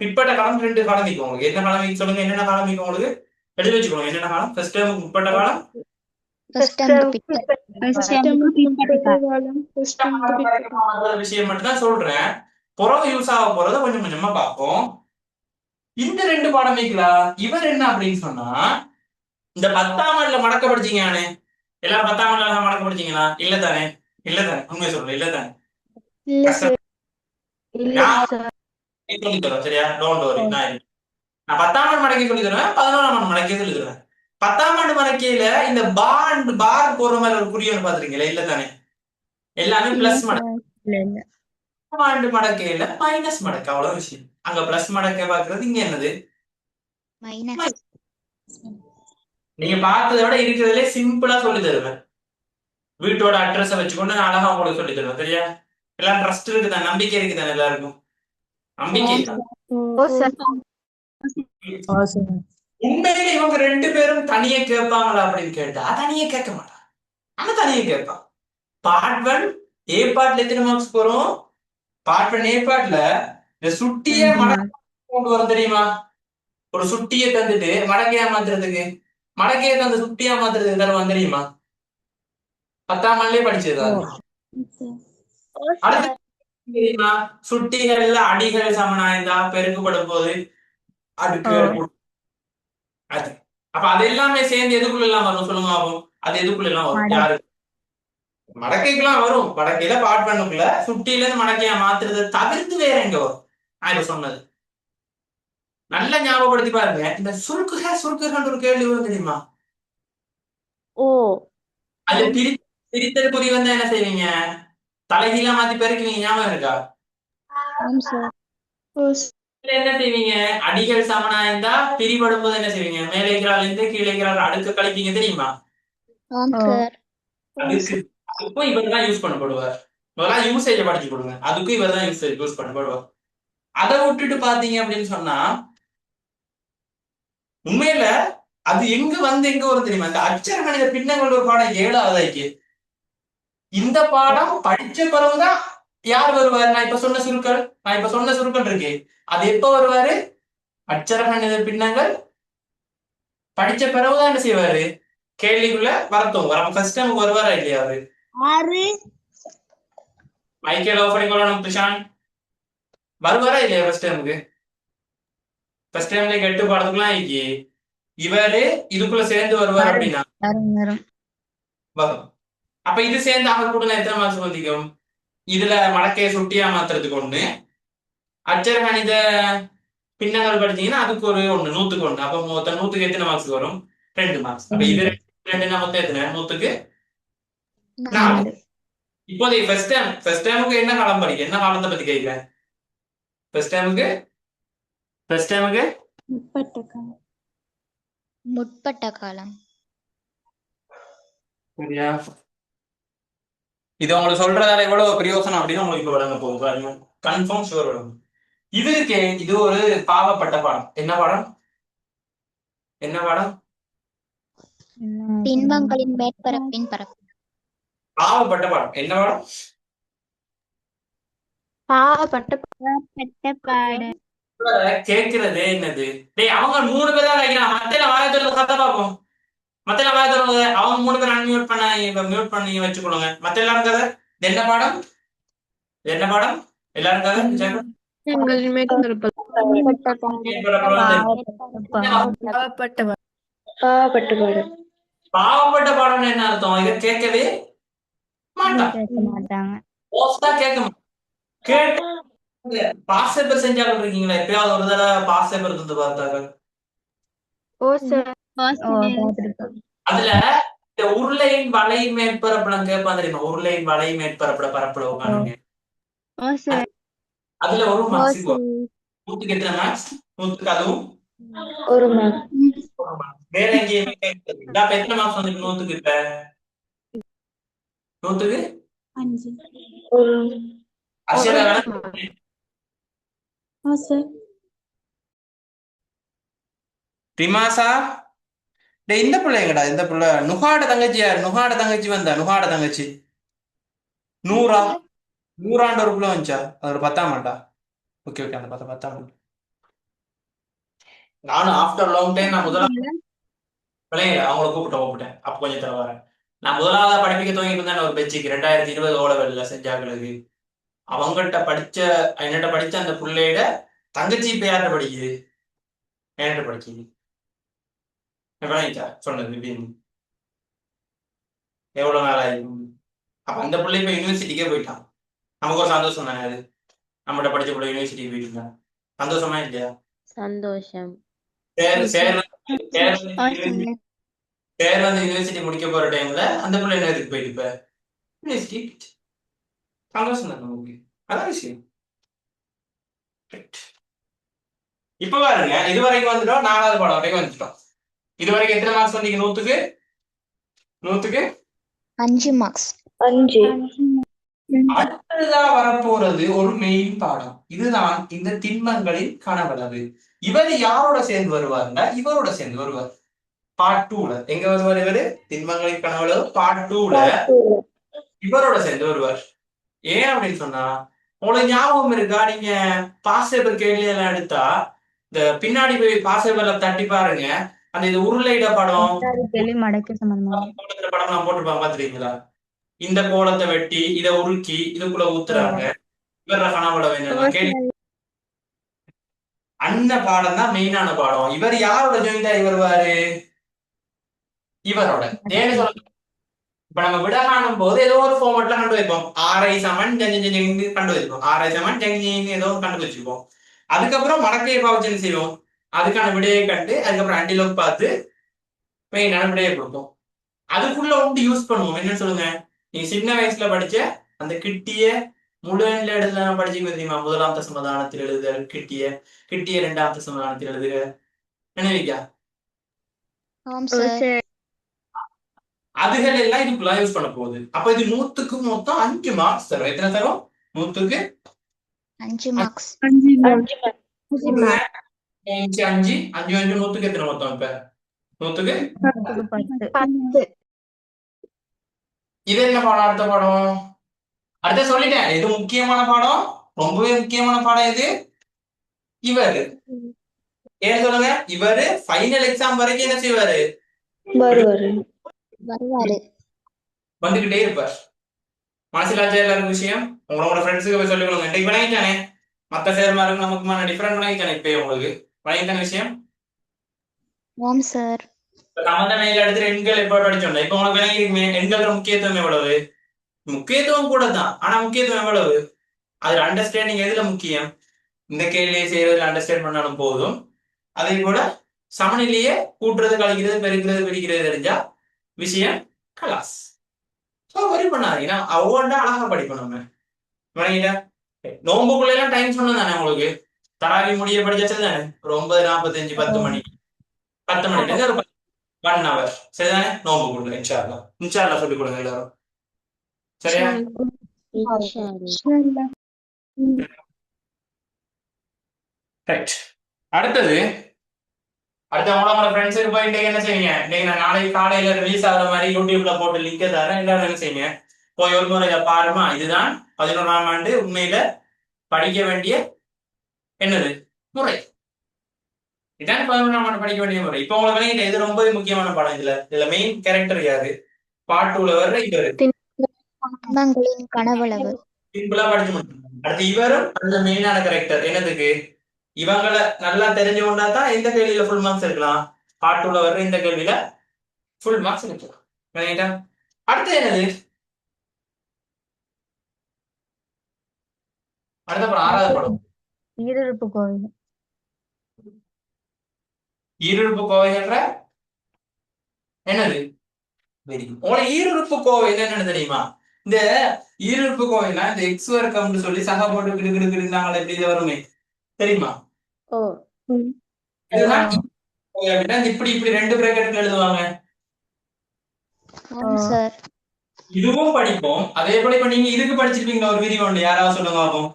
பிற்பட்ட காலம். 2 காலம் நிற்கும் உங்களுக்கு. என்ன காலம் நிற்கும் சொல்லுங்க? என்னென்ன காலம் நிற்கும் உங்களுக்கு? எழுதி வச்சுக்கோங்க. என்னென்ன காலம்? ஃபர்ஸ்ட் டேர்முக்கு முற்பட்ட காலம், விஷயம் மட்டும் தான் சொல்றேன். புறவு யூஸ் ஆக போறத கொஞ்சம் கொஞ்சமா பார்ப்போம். இந்த 2 பாடம் வைக்கலாம். இவர் என்ன அப்படின்னு சொன்னா இந்த 10ஆம் ஆண்டுல மடக்க படிச்சீங்கன்னு எல்லாரும் 10ஆம் ஆண்டுல மடக்க படிச்சீங்களா? இல்ல தானே? இல்ல தானே? உண்மையை சொல்றேன், இல்ல தானே? இல்ல கஷ்டம். சார். இல்ல நான் சார். சொல்லி தரோம், சரியா? Don't worry. நான் 10ஆம் ஆண்டு மடக்கை சொல்லி தருவேன், 11ஆம் ஆண்டு மடக்கை சொல்லி தருவேன். 10ஆம் ஆண்டு மடக்கையில இந்த பார் போற மாதிரி ஒரு குறி ஒன்று பாத்துருக்கீங்களா? இல்ல தானே? எல்லாமே பிளஸ் மடக்கை. இல்ல 10ஆம் ஆண்டு மடக்கையில மைனஸ் மடக்கை, அவ்வளவு விஷயம். அங்க பிளஸ் மடக்கை பாக்குறது, இங்க என்னது? மைனஸ். நீங்க பார்த்ததை விட இருக்கிறதுலே சிம்பிளா சொல்லி தருவேன். வீட்டோட அட்ரஸை வச்சுக்கொண்டு நான் அழகா உங்களுக்கு சொல்லி தருவேன், சரியா? எல்லாம் ட்ரஸ்ட் இருக்குதான், நம்பிக்கை இருக்குதான் எல்லாருக்கும்? நம்பிக்கை தான். ஓ சார். உண்மையில இவங்க 2 பேரும் தனியே கேட்பாங்களா அப்படின்னு கேட்டா தனியே கேட்க மாட்டான். ஆனா தனியே கேட்பான். பார்ட் 1 ஏ பார்ட்ல எத்தனை மார்க்ஸ் போறோம்? பார்ட் 1 ஏ பார்ட்ல இந்த சுட்டிய மடக்கை கொண்டு வரும், தெரியுமா? ஒரு சுட்டியை தந்துட்டு மடக்கையா மாத்துறதுக்கு, மடக்கையை தந்து சுட்டியா மாத்துறதுக்கு தருவான், தெரியுமா? 10ஆம் ஆண்டுலயே படிச்சதுதான். அடுத்து தெரியுமா? சுட்டிகள்ல அடிகள் சமனாயிருந்தா பெருக்கப்படும் போது அடுக்குகள் கூடும். அது அப்ப அது எல்லாமே சேர்ந்து எதுக்குள்ள எல்லாம் வரும் சொல்லுங்க ஆகும். அது எதுக்குள்ள எல்லாம் வரும்? யாரு? மடக்கைக்கெல்லாம் வரும். மடக்கையில பார்ட் பண்ணுக்குள்ள சுட்டியில இருந்து மடக்கையா மாத்துறதை தவிர்த்து வேற எங்க வரும்? நான் இப்ப சொன்னது நல்லா ஞாபகப்படுத்தி பாருங்க. இந்த சுருக்குகன்ற ஒரு கேள்வி வரும், தெரியுமா? ஓ அது பிரித்தல் குறி வந்தா என்ன செய்வீங்க? தலைகீழா மாத்தி பெருக்குவீங்க, ஞாபகம் இருக்கா? ஆம் சார். என்ன செய்வீங்க? அடிகள் சமனா இருந்தா பிரிபடும் போது என்ன செய்வீங்க? மேலே இருக்கிறாள் இருந்து கீழே இருக்கிறாள் அடுக்க கழிப்பீங்க, தெரியுமா? ஆம் சார். அதுக்கும் இவர் தான் யூஸ் பண்ணப்படுவார். முதல்ல யூசேஜ படிச்சு கொடுங்க. அதுக்கும் இவர் தான் யூஸ் பண்ணப்படுவார். அதை விட்டுட்டு பாத்தீங்க அப்படின்னு சொன்னா உண்மையில அது எங்க வரும் தெரியுமா? இந்த அச்சர கணித பின்னங்கள் ஒரு பாடம் 7வது. இந்த பாடம் படிச்ச பிறகுதான் யார் வருவார்? நான் இப்ப சொன்ன சுருக்கள் இருக்கு. அது எப்ப வருவாரு? அச்சர கணித பின்னங்கள் படிச்ச பிறகுதான் என்ன செய்வாரு? கேள்விக்குள்ள வரட்டும். ஃபர்ஸ்ட் டைமுக்கு வருவாரா இல்லையா அவரு? Michael off பண்ணிக்கொள்ளணும். பிரசாந்த் வருவாரா இல்லையா ஃபர்ஸ்ட் டைமுக்கு? ஃபர்ஸ்ட் டைம்ல கெட்டு பாடத்துக்குலாம் இவரு இதுக்குள்ள சேர்ந்து வருவார் அப்படின்னா வரும். அப்ப இது சேர்ந்து அவர் கூட எத்தனை மார்க்ஸ் வந்திக்கும்? இதுல மடக்கையை சுட்டியா மாத்துறதுக்கு 1, அச்சர கணித பின்னங்கள் படிச்சீங்கன்னா அதுக்கு ஒரு 1, 100க்கு 1. அப்ப மொத்தம் 100க்கு எத்தனை மார்க்ஸ் வரும்? 2 மார்க்ஸ். அப்ப இது 2 மொத்தம் எத்தனை? 100க்கு 4. இப்போதைக்கு ஃபர்ஸ்ட் டைமுக்கு என்ன காலம் படிக்க? என்ன காலத்தை பத்தி கேட்கிறேன்? ஃபர்ஸ்ட் டைமுக்கு முற்பட்ட காலம். சரியா? இது உங்களுக்கு சொல்றதால எவ்வளவு பிரயோசனம் அப்படின்னு உங்களுக்கு இப்ப வழங்க போகுது. கன்ஃபார்ம் ஷுவர் வழங்கும். இது இருக்கே, இது ஒரு பாவப்பட்ட பாடம். என்ன பாடம்? திண்மங்களின் மேற்பரப்பின் பரப்பு. பாவப்பட்ட பாடம். என்ன பாடம்? பாவப்பட்ட பாடம். கேட்கிறதே என்னது? டேய், அவங்க 3 பேர் தான் கேட்கிறான். மத்தையில வாயத்தோட கதை பார்ப்போம். மத்தையில வாயத்தோட அவங்க 3 பேர் மியூட் பண்ணி வச்சுக்கொள்ளுங்க. மத்த எல்லாரும் கதை. என்ன பாடம்? எல்லாரும் கதை. பாவப்பட்ட பாடம் என்ன அர்த்தம்? இதை கேட்கவே மாட்டாங்க. கேட்க மாட்டாங்க. கேட்டு பாஸ் பேப்பர் செஞ்சாலும் இருக்கீங்களா? எப்பயாவது ஒரு தடவை பாஸ் பேப்பர் இருந்து பார்த்தாங்க. ஓ சார். அதுல இந்த உருளையின் வலை மேற்பரப்புல கேட்பான், தெரியுமா? உருளையின் வலை மேற்பரப்புல பரப்புல உட்காந்துங்க. அதுல ஒரு மார்க்ஸ் 100க்கு எத்தனை மார்க்ஸ்? 100க்கு அதுவும் 1 மார்க். வேற எங்கேயுமே கேட்கறது. எத்தனை மார்க்ஸ் வந்து 100க்கு? இப்ப 100க்கு 5. அர்ஷதா திமாசா இந்த பிள்ளைங்கடா, இந்த பிள்ளை நுகாட தங்கச்சி. யாரு நுகாட தங்கச்சி வந்தா? நுகாட தங்கச்சி நூறாண்டு ஒரு பிள்ளை வந்துச்சா? அது ஒரு 10ஆம் ஆண்டா? ஓகே அந்த 10ஆம் ஆண்டு. நானும் ஆஃப்டர் லாங் டைம் நான் முதலாவது பிள்ளைங்க அவங்கள கூப்பிட்டேன். அப்ப கொஞ்சம் தர வரேன். நான் முதலாவதா படிப்பிக்க துவங்கிட்டு இருந்தேன் ஒரு பெச்சுக்கு 2020 ஓலவெல்ல செஞ்சாங்களுக்கு. அவங்ககிட்ட என்னட்ட படிச்ச அந்த பிள்ளையோட தங்கச்சி இப்ப யார்கிட்ட படிக்குது? ஏன்ட்டு படிச்சீங்க விளங்கிச்சா சொன்னது இப்படின்னு எவ்வளவு நாள் ஆயிருக்கும். அப்ப அந்த பிள்ளை இப்ப யூனிவர்சிட்டிக்கே போயிட்டான். நமக்கு ஒரு சந்தோஷம் தானே அது. நம்மகிட்ட படிச்ச பிள்ளை யூனிவர்சிட்டிக்கு போயிட்டு சந்தோஷமா இல்லையா? சந்தோஷம். சேர்ந்து யூனிவர்சிட்டி முடிக்க போற டைம்ல அந்த பிள்ளை என்ன இதுக்கு போயிட்டு இப்ப யூனிவர்சிட்டி சந்தோஷம் தான் நமக்கு. அதான் விஷயம். இப்ப பாருங்க, இது வரைக்கும் வந்துட்டோம். 4வது பாடம் வரைக்கும் வந்துட்டோம். இது வரைக்கும் எத்தனை மார்க்ஸ் வந்தீங்க? 100க்கு 5 மார்க்ஸ். 5. அடுத்ததா வரப்போறது ஒரு மெயின் பாடம். இதுதான் இந்த திண்மங்களின் கனவளவு. இவர் யாரோட சேர்ந்து வருவாருன்னா இவரோட சேர்ந்து வருவார். பார்ட் 2ல எங்க வருவார் இவரு? திண்மங்களின் கனவளவு பார்ட் 2ல இவரோட சேர்ந்து வருவார். ஏன் அப்படின்னு சொன்னா, உங்களுக்கு ஞாபகம் இருக்கா? நீங்க பாஸ்பேப்பர் கேள்வி எல்லாம் எடுத்தா இந்த பின்னாடி போய் பாஸ்பேப்பர்ல தட்டி பாருங்க, அந்த இது உருளையிட படம் படம் நான் போட்டுருப்பாங்க பாத்துருக்கீங்களா? இந்த கோலத்தை வெட்டி இதை உருக்கி இதுக்குள்ள ஊத்துறாங்க. இவர கனவுல வேணும் கேள்வி. அந்த பாடம் தான் மெயினான பாடம். இவர் யாரோட ஜாயிண்ட் ஆகி வருவாரு? இவரோட. ஏன்னு சொல்ல, இப்ப நம்ம விட காணும் போது ஏதோ ஒரு ஃபார்மட்ல கண்டு வைப்போம். RI சமன் கண்டு வைப்போம். RI சமன் ஏதோ கண்டு வச்சுப்போம். அதுக்கப்புறம் மடக்கையை பாவச்சன் செய்வோம். அதுக்கான விடையை கண்டு அதுக்கப்புறம் ஆன்டிலோக் பார்த்து மெயினான விடையை கொடுப்போம். அதுக்குள்ள ஒன்று யூஸ் பண்ணுவோம். என்ன சொல்லுங்க? நீ சின்ன வயசுல படிச்ச அந்த கிட்டிய முழு எண்ணில் எழுதுல படிச்சுக்க தெரியுமா? 1ஆம் தசமதானத்தில் எழுதுக, கிட்டிய 2ஆம் தசமதானத்தில் எழுதுக. நினைவிக்கா? அதுகள் எல்லாம் இதுக்குள்ள யூஸ் பண்ண போகுது. அப்ப இது 100க்கு மொத்தம் 5 மார்க்ஸ் தரும். எத்தனை தரும்? 100க்கு 5 மார்க்ஸ். 5 100க்கு எத்தனை மொத்தம்? இப்ப 100க்கு 10. இது என்ன பாடம்? அடுத்த பாடம் அடுத்த சொல்லிட்டேன். இது முக்கியமான பாடம், ரொம்பவே முக்கியமான பாடம். இது இவரு ஏன் சொல்லுங்க? இவரு ஃபைனல் எக்ஸாம் வரைக்கும் என்ன செய்வாரு? வந்துகிட்டே இருப்பார். மனசிலாச்சா எல்லாருக்கும் விஷயம். உங்களோட ஃப்ரெண்ட்ஸுக்கு போய் சொல்லிக் கொடுங்க. இன்னைக்கு விளங்கிட்டானே, மத்த சேர்மாருக்கு நமக்குமான டிஃபரெண்ட் விளங்கிட்டானே. இப்ப உங்களுக்கு விளங்கிட்டான விஷயம். சம்பந்தமையில எடுத்து எண்கள் எப்ப படிச்சோம். இப்ப உங்களுக்கு விளங்கி எண்களோட முக்கியத்துவம் எவ்வளவு? முக்கியத்துவம் கூட தான், ஆனா முக்கியத்துவம் எவ்வளவு? அதுல அண்டர்ஸ்டாண்டிங் எதுல முக்கியம்? இந்த கேள்வியை செய்யறதுல அண்டர்ஸ்டாண்ட் பண்ணாலும் போதும். அதே போல சமநிலையே கூட்டுறது, கழிக்கிறது, பெருக்கிறது, பிரிக்கிறது தெரிஞ்சா விஷயம் கலாஸ். வரி பண்ணாதீங்க. ஒவ்வொன்றா அழகா படிப்போம் நம்ம. விளங்கிட்டா? நோம்புக்குள்ள எல்லாம் டைம் சொன்னது தானே உங்களுக்கு? தராவி முடிய படிச்சது தானே? ஒரு 9:45 10 மணிக்கு 10 மணிக்கு ஒரு 1 hour சரிதானே? நோம்புக்குள்ள இன்ஷால்லா சொல்லிக் கொடுங்க எல்லாரும். சரியா? ரைட். அடுத்தது உங்களோட ஃப்ரெண்ட்ஸுக்கு போய் இன்னைக்கு என்ன செய்வீங்க? இன்னைக்கு நான் நாளைக்கு காலையில ரிலீஸ் ஆகிற மாதிரி யூடியூப்ல போட்டு லிங்க் தரேன். எல்லாரும் என்ன செய்யுங்க? போய் ஒரு முறை இதை பாருமா. இதுதான் 11ஆம் ஆண்டு உண்மையில படிக்க வேண்டிய என்னது முறை. இதான் 11ஆம் ஆண்டு படிக்க வேண்டிய முறை. இப்ப உங்களுக்கு விளங்கிட்ட இது ரொம்ப முக்கியமான பாடம். இதுல மெயின் கேரக்டர் யாரு? பார்ட் 2ல வர்ற இவரு. கனவளவு சிம்பிளா படிச்சு முடியும். அடுத்து இவரும் அந்த மெயினான கேரக்டர். என்னதுக்கு? இவங்களை நல்லா தெரிஞ்சு கொண்டா தான் இந்த கேள்வியில ஃபுல் மார்க்ஸ் எடுக்கலாம். பார்ட் 2ல வர்ற இந்த கேள்வியில ஃபுல் மார்க்ஸ் எடுக்கலாம். அடுத்து என்னது? அடுத்த படம் 6வது படம் ஈருறுப்பு கோவைன்ற என்னது? உங்களுக்கு ஈருறுப்பு கோவை என்னன்னு தெரியுமா? இந்த ஈருறுப்பு கோவைனா இந்த எக்ஸ் வர்க்கம்னு சொல்லி சக போட்டு கிடுக்கிடுக்கிடுந்தாங்களே, எப்படி இது வருமே தெரியுமா? இப்படி 2 பிரேக்கெட்ல எழுதுவாங்க. இதுவும் படிப்போம். அதே போல இப்ப நீங்க இதுக்கு படிச்சிருப்பீங்க ஒரு விரிவு ஒன்று. யாராவது சொல்லுங்க ஆகும்.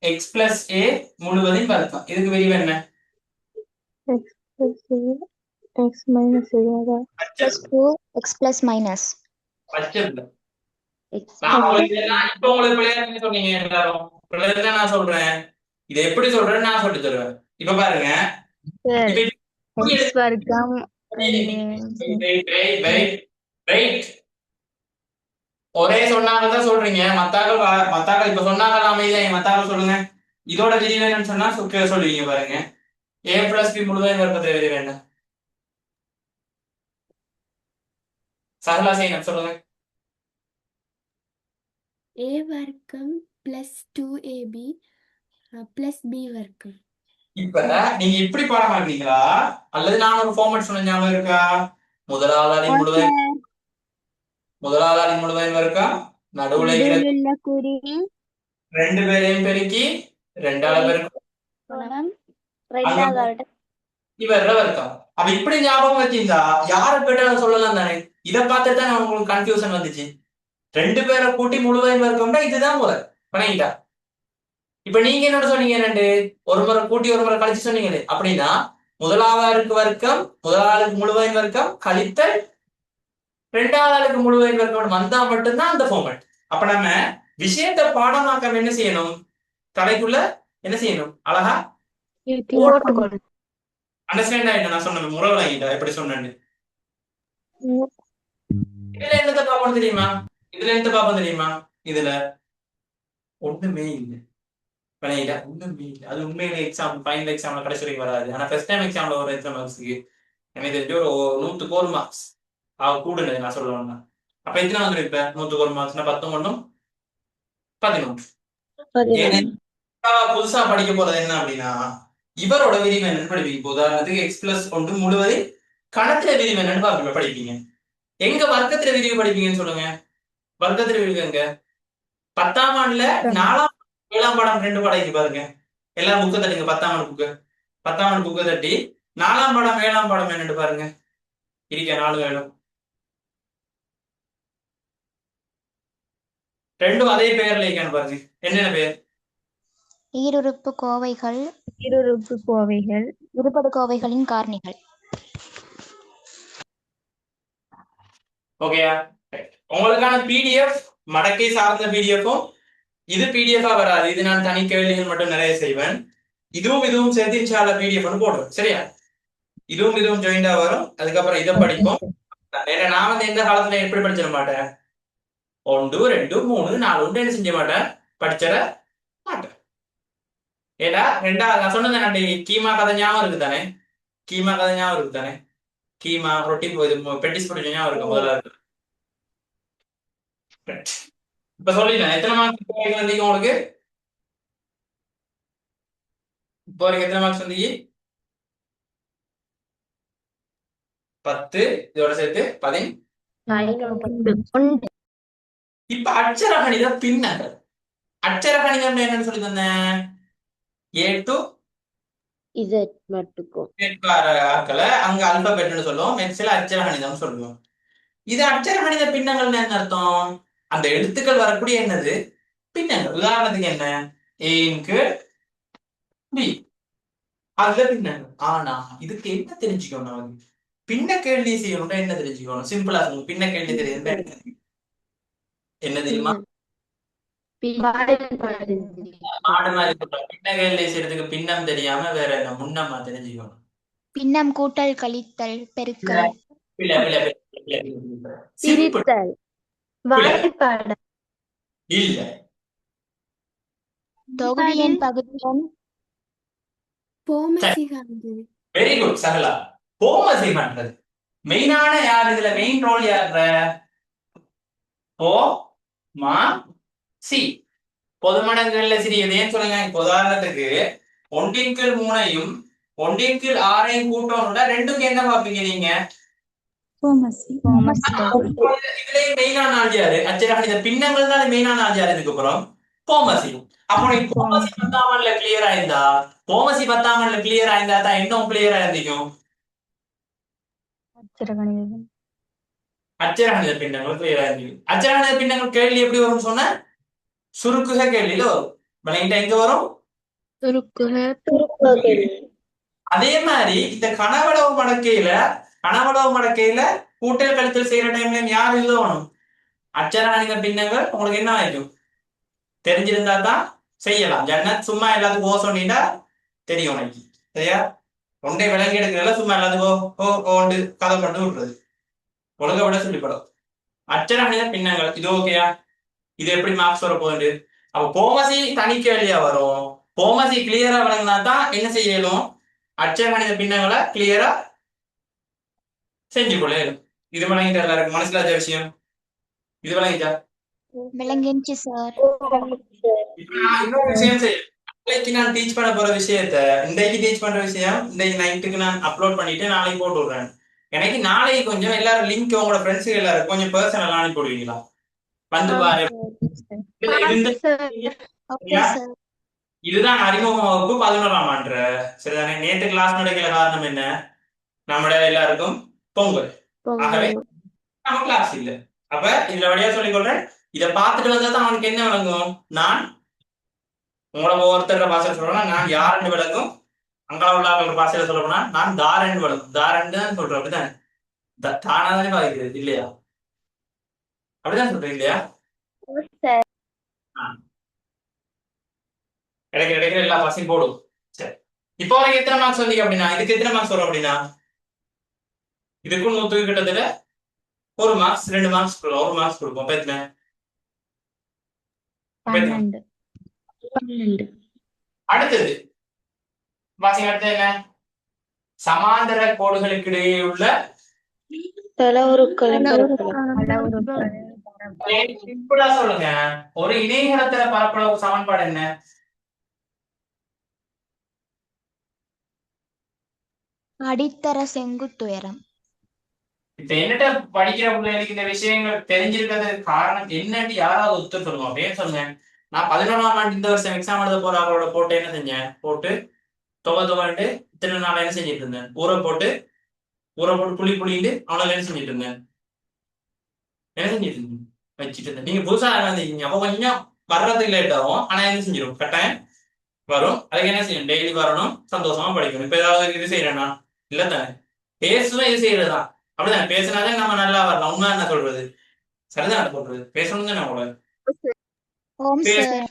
எக்ஸ் பிளஸ் ஏ முழுவதின் வர்க்கம். இதுக்கு விரிவு என்ன? x minus a plus 2x plus minus. இப்ப உங்களுக்கு பிள்ளைங்க சொன்னீங்க எல்லாரும். பிள்ளைங்க நான் சொல்றேன். இதை எப்படி சொல்றேன்னு நான் சொல்லி தருவேன். இப்ப பாருங்க, ஒரே சொன்னாங்கதான் சொல்றீங்க. மத்தாக்கள் இப்ப சொன்னாங்க அமைதியா. மத்தாக்கள் சொல்லுங்க. இதோட விரிவு என்னன்னு சொன்னா சொல்லுவீங்க பாருங்க. ஏ பிளஸ் பி முழுவதும் வர்க்கத்துல விரிவு என்ன? சகலா செய்யணும் சொல்லுங்க. A வர்க்கம் plus 2ab plus b வர்க்கம். இப்ப நீங்க இப்படி பாடம் ஆக்குறீங்களா அல்லது நான் ஒரு ஃபார்மேட் சொன்ன ஞாபகம் இருக்கா? முதலாளின் முழுவதும் வர்க்கம் நடுவுல இருக்கிற இடையிலுள்ள குறி ரெண்டு பேரையும் பெருக்கி ரெண்டால பெருக்கும் குணம் அங்க ரெண்டாவது இவர வர்க்கம். அப்ப இப்படி ஞாபகம் வச்சிருந்தா யாரை கேட்டாலும் சொல்லலாம் தானே. இதை பார்த்துட்டு தான் உங்களுக்கு கன்ஃபியூஷன் வந்துச்சு. ரெண்டு பேரை கூட்டி முழுவதும் வர்க்கம்னா இதுதான் முறை பண்ணிக்கிட்டா. இப்ப நீங்க என்னோட சொன்னீங்க ரெண்டு ஒரு முறை கூட்டி ஒரு முறை கழிச்சு சொன்னீங்களே, அப்படின்னா முதலாவதுக்கு வர்க்கம் முதலாளுக்கு முழுவதும் வர்க்கம் கழித்தல் ரெண்டாவது ஆளுக்கு முழுவதும் வர்க்கம் வந்தா மட்டும்தான் அந்த ஃபார்மேட். அப்ப நம்ம விஷயத்தை பாடமாக்க என்ன செய்யணும்? தலைக்குள்ள என்ன செய்யணும்? அழகா அண்டர்ஸ்டாண்ட் ஆயிட்ட நான் சொன்ன முறை விளங்கிட்டா எப்படி சொன்னேன்னு. இதுல என்னத்தை பாப்போம் தெரியுமா? இதுல ஒண்ணுமே இல்லை. ஒண்ணுமே இல்லை. அது உண்மையில எக்ஸாம் ஃபைனல் எக்ஸாம்ல கடைசி வரைக்கும் வராது. ஆனா ஃபர்ஸ்ட் டைம் எக்ஸாம்ல ஒரு எத்தனை மார்க்ஸுக்கு எனக்கு தெரிஞ்சு ஒரு 100க்கு மார்க்ஸ் கூடுனது நான் சொல்லணும்னா. அப்ப எத்தனை வந்து இப்ப 100க்கு மார்க்ஸ்னா 10 11. புதுசா படிக்க போறது என்ன அப்படின்னா இவரோட விரிவு என்னன்னு படிப்பீங்க. உதாரணத்துக்கு எக்ஸ் பிளஸ் ஒன்று முழுவதும் கணத்துல விரிவு என்னன்னு படிப்பீங்க. எங்க வர்க்கத்துல விரிவு படிப்பீங்கன்னு சொல்லுங்க. வர்க்கத்துல விரிவு எங்க? 10ஆம் ஆண்டுல 4ஆம் 7ஆம் பாடம் 2 பாடம் இங்க பாருங்க. எல்லாரும் புக்கு தட்டுங்க. 10ஆம் ஆண்டு புக்கு தட்டி 4ஆம் பாடம் 7ஆம் பாடம் என்னன்னு பாருங்க. இருக்க 4 7 ரெண்டும் அதே பெயர்ல இருக்கான்னு பாருங்க. என்னென்ன பெயர்? ஈருறுப்பு கோவைகள் இருபடு கோவைகளின் காரணிகள். ஓகேயா? உங்களுக்கான பிடிஎஃப் மடக்கை சார்ந்த பிடிஎஃப்பும் இது பிடிஎஃபா வராது. இது நான் தனி கேள்விகள் மட்டும் நிறைய செய்வேன். இதுவும் சேர்த்து இன்ஷால்ல பிடிஎஃப் போடுவேன். சரியா? இதுவும் ஜாயிண்டா வரும். அதுக்கப்புறம் இதை படிப்போம். ஏன்னா நான் வந்து எந்த காலத்துல எப்படி படிச்சிட மாட்டேன். 1 2 3 4 என்ன செஞ்ச மாட்டேன், படிச்சிட மாட்டேன். ஏடா ரெண்டாவது நான் சொன்னது கீமா கதை ஞாபகம் இருக்கு தானே? கீமா ரொட்டி பெட்டிஸ் படிச்ச ஞாபகம் இருக்கு முதல்ல. இப்ப சொல்லிட்டேன். எத்தனை மார்க்ஸ் வந்தீங்க உங்களுக்கு? இப்போ வரைக்கும் எத்தனை மார்க்ஸ் வந்தீங்க? 10 இதோட சேர்த்து 11. இப்ப அட்சர கணித பின்னங்கள். அட்சர கணிதம் என்னன்னு சொல்லி தந்தேன். A to Z மட்டுக்கும் ஆட்களை அங்க அல்பபெட்னு சொல்லுவோம். மெக்ஸ்ல அட்சர கணிதம் சொல்லுவோம். இது அட்சர கணித பின்னங்கள்னு என்ன அர்த்தம்? அந்த எழுத்துக்கள் வரக்கூடிய என்னது பின்னங்கள். உதாரணத்துக்கு என்ன? ஏக்கு பி அதுல பின்னங்கள். ஆனா இதுக்கு என்ன தெரிஞ்சுக்கணும்? பின்ன கேள்வி செய்யணும்னா என்ன தெரிஞ்சுக்கணும்? சிம்பிளா இருக்கும். பின்ன கேள்வி தெரியுது என்ன தெரியுமா? பின்ன கேள்வி செய்யறதுக்கு பின்னம் தெரியாம வேற என்ன முன்னமா தெரிஞ்சுக்கணும். பின்னம் கூட்டல் கழித்தல் பெருக்கல் பிரித்தல் இல்ல தொகுதியின் பகுதியின் வெரி குட் சகலா. போமசி பண்றது மெயினான யார்? இதுல மெயின் ரோல் யார்? சி பொதுமடங்கள்ல சிறியதேன்னு சொல்லுங்க. உதாரணத்துக்கு 1/3 1/6 கூட்டம்னா ரெண்டுக்கு என்ன பாப்பீங்க நீங்க? இதுலயே மெயினான ஆள் யாரு? அச்சர கணித பின்னங்கள் தான் மெயினான ஆள் யாரு? இதுக்கு அப்புறம் போமசி. அப்போ போமசி 10ஆம் ஆண்டுல கிளியர் ஆயிருந்தா தான் இன்னும் கிளியர் ஆயிருக்கும். அச்சர கணித பின்னங்கள் கிளியர் ஆயிருக்கும். அச்சர கணித பின்னங்கள் கேள்வி எப்படி வரும்னு சொன்ன சுருக்குக கேள்வியில வரும். விளங்கிட்டா? எங்க வரும்? அதே மாதிரி இந்த கனவளவு மடக்கையில கூட்டல் கழித்தல் செய்யற டைம்ல யார் எழுதணும்? அச்சர கணித பின்னங்கள் உங்களுக்கு என்ன ஆயிடும் தெரிஞ்சிருந்தா தான் செய்யலாம். ஜன்னத் சும்மா எல்லாத்துக்கும் ஓ சொன்னீங்கன்னா தெரியும் உனக்கு. சரியா? ஒன்றை விளங்கி எடுக்கிறதுல சும்மா எல்லாத்துக்கும் கதை பண்ணி விடுறது ஒழுங்க விட சொல்லிப்படும். அச்சர கணித பின்னங்கள் இது ஓகேயா? இது எப்படி மார்க்ஸ் வர போகுது? அப்ப போமசி தனி கேள்வியா வரும். போமசி கிளியரா விளங்கினா தான் என்ன செய்யணும்? அச்சய கணித பின்னங்களை கிளியரா செஞ்சு கொள்ள. இது விளங்கிட்டா எல்லாருக்கும் மனசுல வச்ச விஷயம்? இது விளங்கிட்டா? விளங்கிச்சு சார். இப்ப நான் இன்னொரு விஷயம் செய்யறேன். நாளைக்கு நான் டீச் பண்ண போற விஷயத்த இன்றைக்கு டீச் பண்ற விஷயம் இன்றைக்கு நைட்டுக்கு நான் அப்லோட் பண்ணிட்டு நாளைக்கு போட்டு விடுறேன். எனக்கு நாளைக்கு கொஞ்சம் எல்லாரும் லிங்க் உங்களோட ஃப்ரெண்ட்ஸுக்கு எல்லாரும் கொஞ்சம் பர்சனலா அனுப்பி விடுவீங்களா? வந்து பாரு. இதுல இருந்து ஓகே சார். இதுதான் அறிமுக வகுப்பு 11ஆம் ஆண்டு. சரிதானே? நேற்று கிளாஸ் நடக்கிற காரணம் என்ன? நம்முடைய எல்லாருக்கும் பொங்கல். ஆகவே நம்ம கிளாஸ் இல்ல. அப்ப இதுல வழியா சொல்லிக் கொள்றேன். இதை பார்த்துட்டு வந்தா தான் அவனுக்கு என்ன விளங்கும்? நான் உங்களை ஒவ்வொருத்தர பாசையில சொல்றேன். நான் யாருன்னு விளங்கும். அங்கே உள்ள பாசையில சொல்ல போனா நான் தாரன் விளங்கும். தாரன் தான் சொல்றேன். அப்படிதான் தானாதானே பாதிக்கிறது இல்லையா? அப்படிதான் சொல்றேன் இல்லையா? இடைக்கிற இடைக்கிற எல்லா பாசையும் போடும். சரி, இப்போ வரைக்கும் எத்தனை மார்க்ஸ் வந்தீங்க அப்படின்னா இதுக்கு எத்தனை மார்க்ஸ் வரும் அப்படின்னா இதுக்கும் 100 கிட்டத்தட்ட 1 மார்க்ஸ் 2 மார்க்ஸ் ஒரு மார்க்ஸ் கொடுக்கும். அப்ப எத்தனை? 12. அடுத்தது வாசிங்க. அடுத்தது என்ன? சமாந்தர கோடுகளுக்கு இடையே உள்ள தளவுருக்களின் சிம்பிளா சொல்லுங்க. ஒரு இணைகரத்தர பரப்பளவு சமன்பாடு என்ன? அடித்தர செங்குத்துயரம். இப்ப என்னட்ட படிக்கிற பிள்ளைகளுக்கு இந்த விஷயங்கள் தெரிஞ்சிருக்கிறது காரணம் என்னன்னு யாராவது ஒத்துர் சொல்லுங்க. அப்படியே சொல்லுங்க. நான் 11ஆம் ஆண்டு இந்த வருஷம் எக்ஸாம் எழுத போற அவரோட போட்டு என்ன செஞ்சேன்? போட்டு தொகை இத்தனை நாள் என்ன செஞ்சிட்டு இருந்தேன்? ஊற போட்டு புளி புளிண்டு அவனால என்ன செஞ்சிட்டு இருந்தேன்? என்ன செஞ்சிட்டு இருந்தேன்? வச்சுட்டு இருந்தேன். நீங்க புதுசா வந்தீங்க அப்ப கொஞ்சம் வர்றதுக்கு லேட் ஆகும். ஆனா என்ன செஞ்சிடும்? கட்டாயம் வரும். அதுக்கு என்ன செய்யணும்? டெய்லி வரணும், சந்தோஷமா படிக்கணும். இப்ப ஏதாவது இது செய்யறேன்னா இல்ல தானே? பேசுவேன், இது செய்யறதுதான். அப்படிதானே? பேசினாலே நம்ம நல்லா வரலாம். உண்மை என்ன சொல்றது? சரிதான் சொல்றது. பேசணும் தானே உங்களை ஓம் பேச சார்.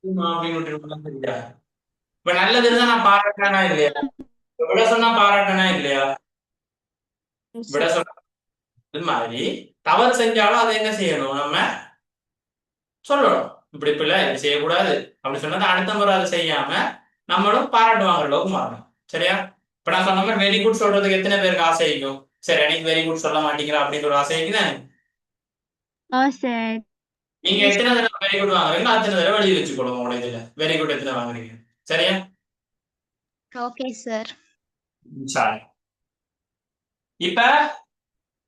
அப்படின்னு. இப்ப நல்லதுதான் நான் பாராட்டினா இல்லையா? விட சொன்னா பாராட்டினா இல்லையா? விட சொன்ன இது மாதிரி தவறு செஞ்சாலும் அதை என்ன செய்யணும்? நம்ம சொல்லணும். இப்படி இல்ல இது செய்யக்கூடாது அப்படி சொன்னா அடுத்த முறை அதை செய்யாம நம்மளும் பாராட்டுவாங்க அளவுக்கு மாறணும். சரியா? இப்ப நான் சொன்ன மாதிரி வெரி குட் சொல்றதுக்கு எத்தனை பேருக்கு ஆசை இருக்கும்? சரி, எனக்கு வெரி குட் சொல்ல மாட்டீங்களா அப்படின்ற ஒரு ஆசை இருக்குதானே? நீங்க எத்தனை தடவை வெரி குட் வாங்குறீங்களோ அத்தனை தடவை எழுதி வச்சுக்கொள்ளுங்க உங்களோட இதுல வெரி குட் எத்தனை வாங்குறீங்க. சரியா? Okay sir. சரி. இப்ப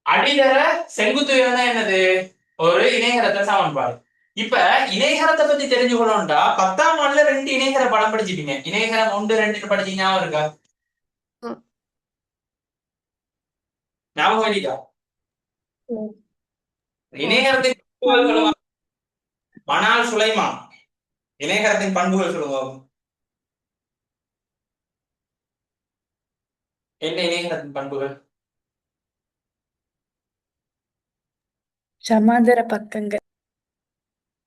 அடிதர செங்குத்து உயரம் என்னது? ஒரு இணைகரத்த சமன்பாடு. இப்ப இணைகரத்தை பத்தி தெரிஞ்சுக்கணும்டா 10ஆம் ஆண்டுல 2 இணைகர படம் படிச்சிட்டீங்க. இணைகரம் 1 2 படிச்சீங்க. ஞாபகம் இருக்கா? ஞாபகம் இல்லையா? இணைகரத்தின் பண்புகள் சொல்லுவாங்க. மனால் சுலைமான் இணைகரத்தின் பண்புகள் சொல்லுவாங்க. என்ன இணைகரத்தின் பண்புகள்? சமாந்தர பக்கங்கள்.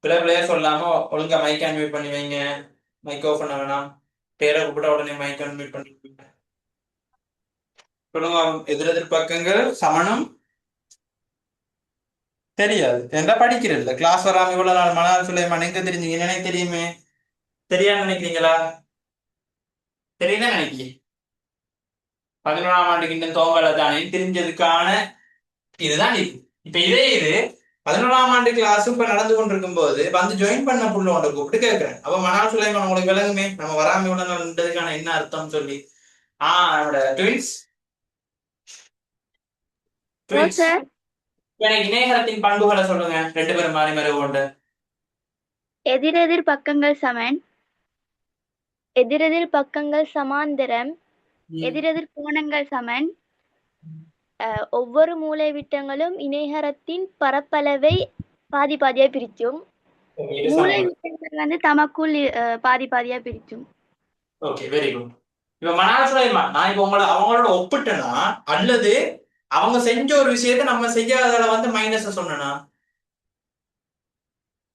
பிள்ளைய சொல்லாம ஒழுங்கா மைக் அன்மியூட் பண்ணி வைங்க. மைக் ஆஃப் பண்ண வேணாம். பேரை கூப்பிட்ட உடனே மைக் அன்மியூட் பண்ணி சொல்லுங்க. எதிரெதிர் பக்கங்கள் சமணம் தெரியாது. என்ன படிக்கிறது கிளாஸ் வராம இவ்வளவு நாள் மனால் சுலைமான் எங்க தெரிஞ்சீங்க? எனக்கு தெரியுமே. தெரியாது நினைக்கிறீங்களா? தெரியுதான் நினைக்கிறீங்க. 11ஆம் ஆண்டுக்கு இன்னும் தோங்கல தானே தெரிஞ்சதுக்கான இதுதான் இது. இப்ப இது 11ஆம் ஆண்டு கிளாஸ் இப்ப நடந்து கொண்டிருக்கும் போது வந்து ஜாயின் பண்ண புள்ள உங்களை கூப்பிட்டு கேட்கிறேன். அப்ப மனால் சுலைமான் உங்களுக்கு விளங்குமே நம்ம வராம இவ்வளவு நாள்ன்றதுக்கான என்ன அர்த்தம் சொல்லி. நம்மளோட ட்வின்ஸ் எனக்கு இணையகரத்தின் பண்புகளை சொல்லுங்க. 2 பேரும் மாறி மாறி கொண்டு. எதிரெதிர் பக்கங்கள் சமன், எதிரெதிர் பக்கங்கள் சமாந்தரம், எதிரெதிர் கோணங்கள் சமன், ஒவ்வொரு மூலை விட்டங்களும் இணைகரத்தின் பரப்பளவை பாதி பாதியா பிரிக்கும், மூலை விட்டங்கள் வந்து தமக்குள் பாதி பாதியா பிரிக்கும். Okay, very good. இப்ப மனால் சுலைமான் நான் இப்ப அவங்களோட ஒப்பிட்டேனா அல்லது அவங்க செஞ்ச ஒரு விஷயத்த நம்ம செய்யாததால வந்து மைனஸ் சொன்னா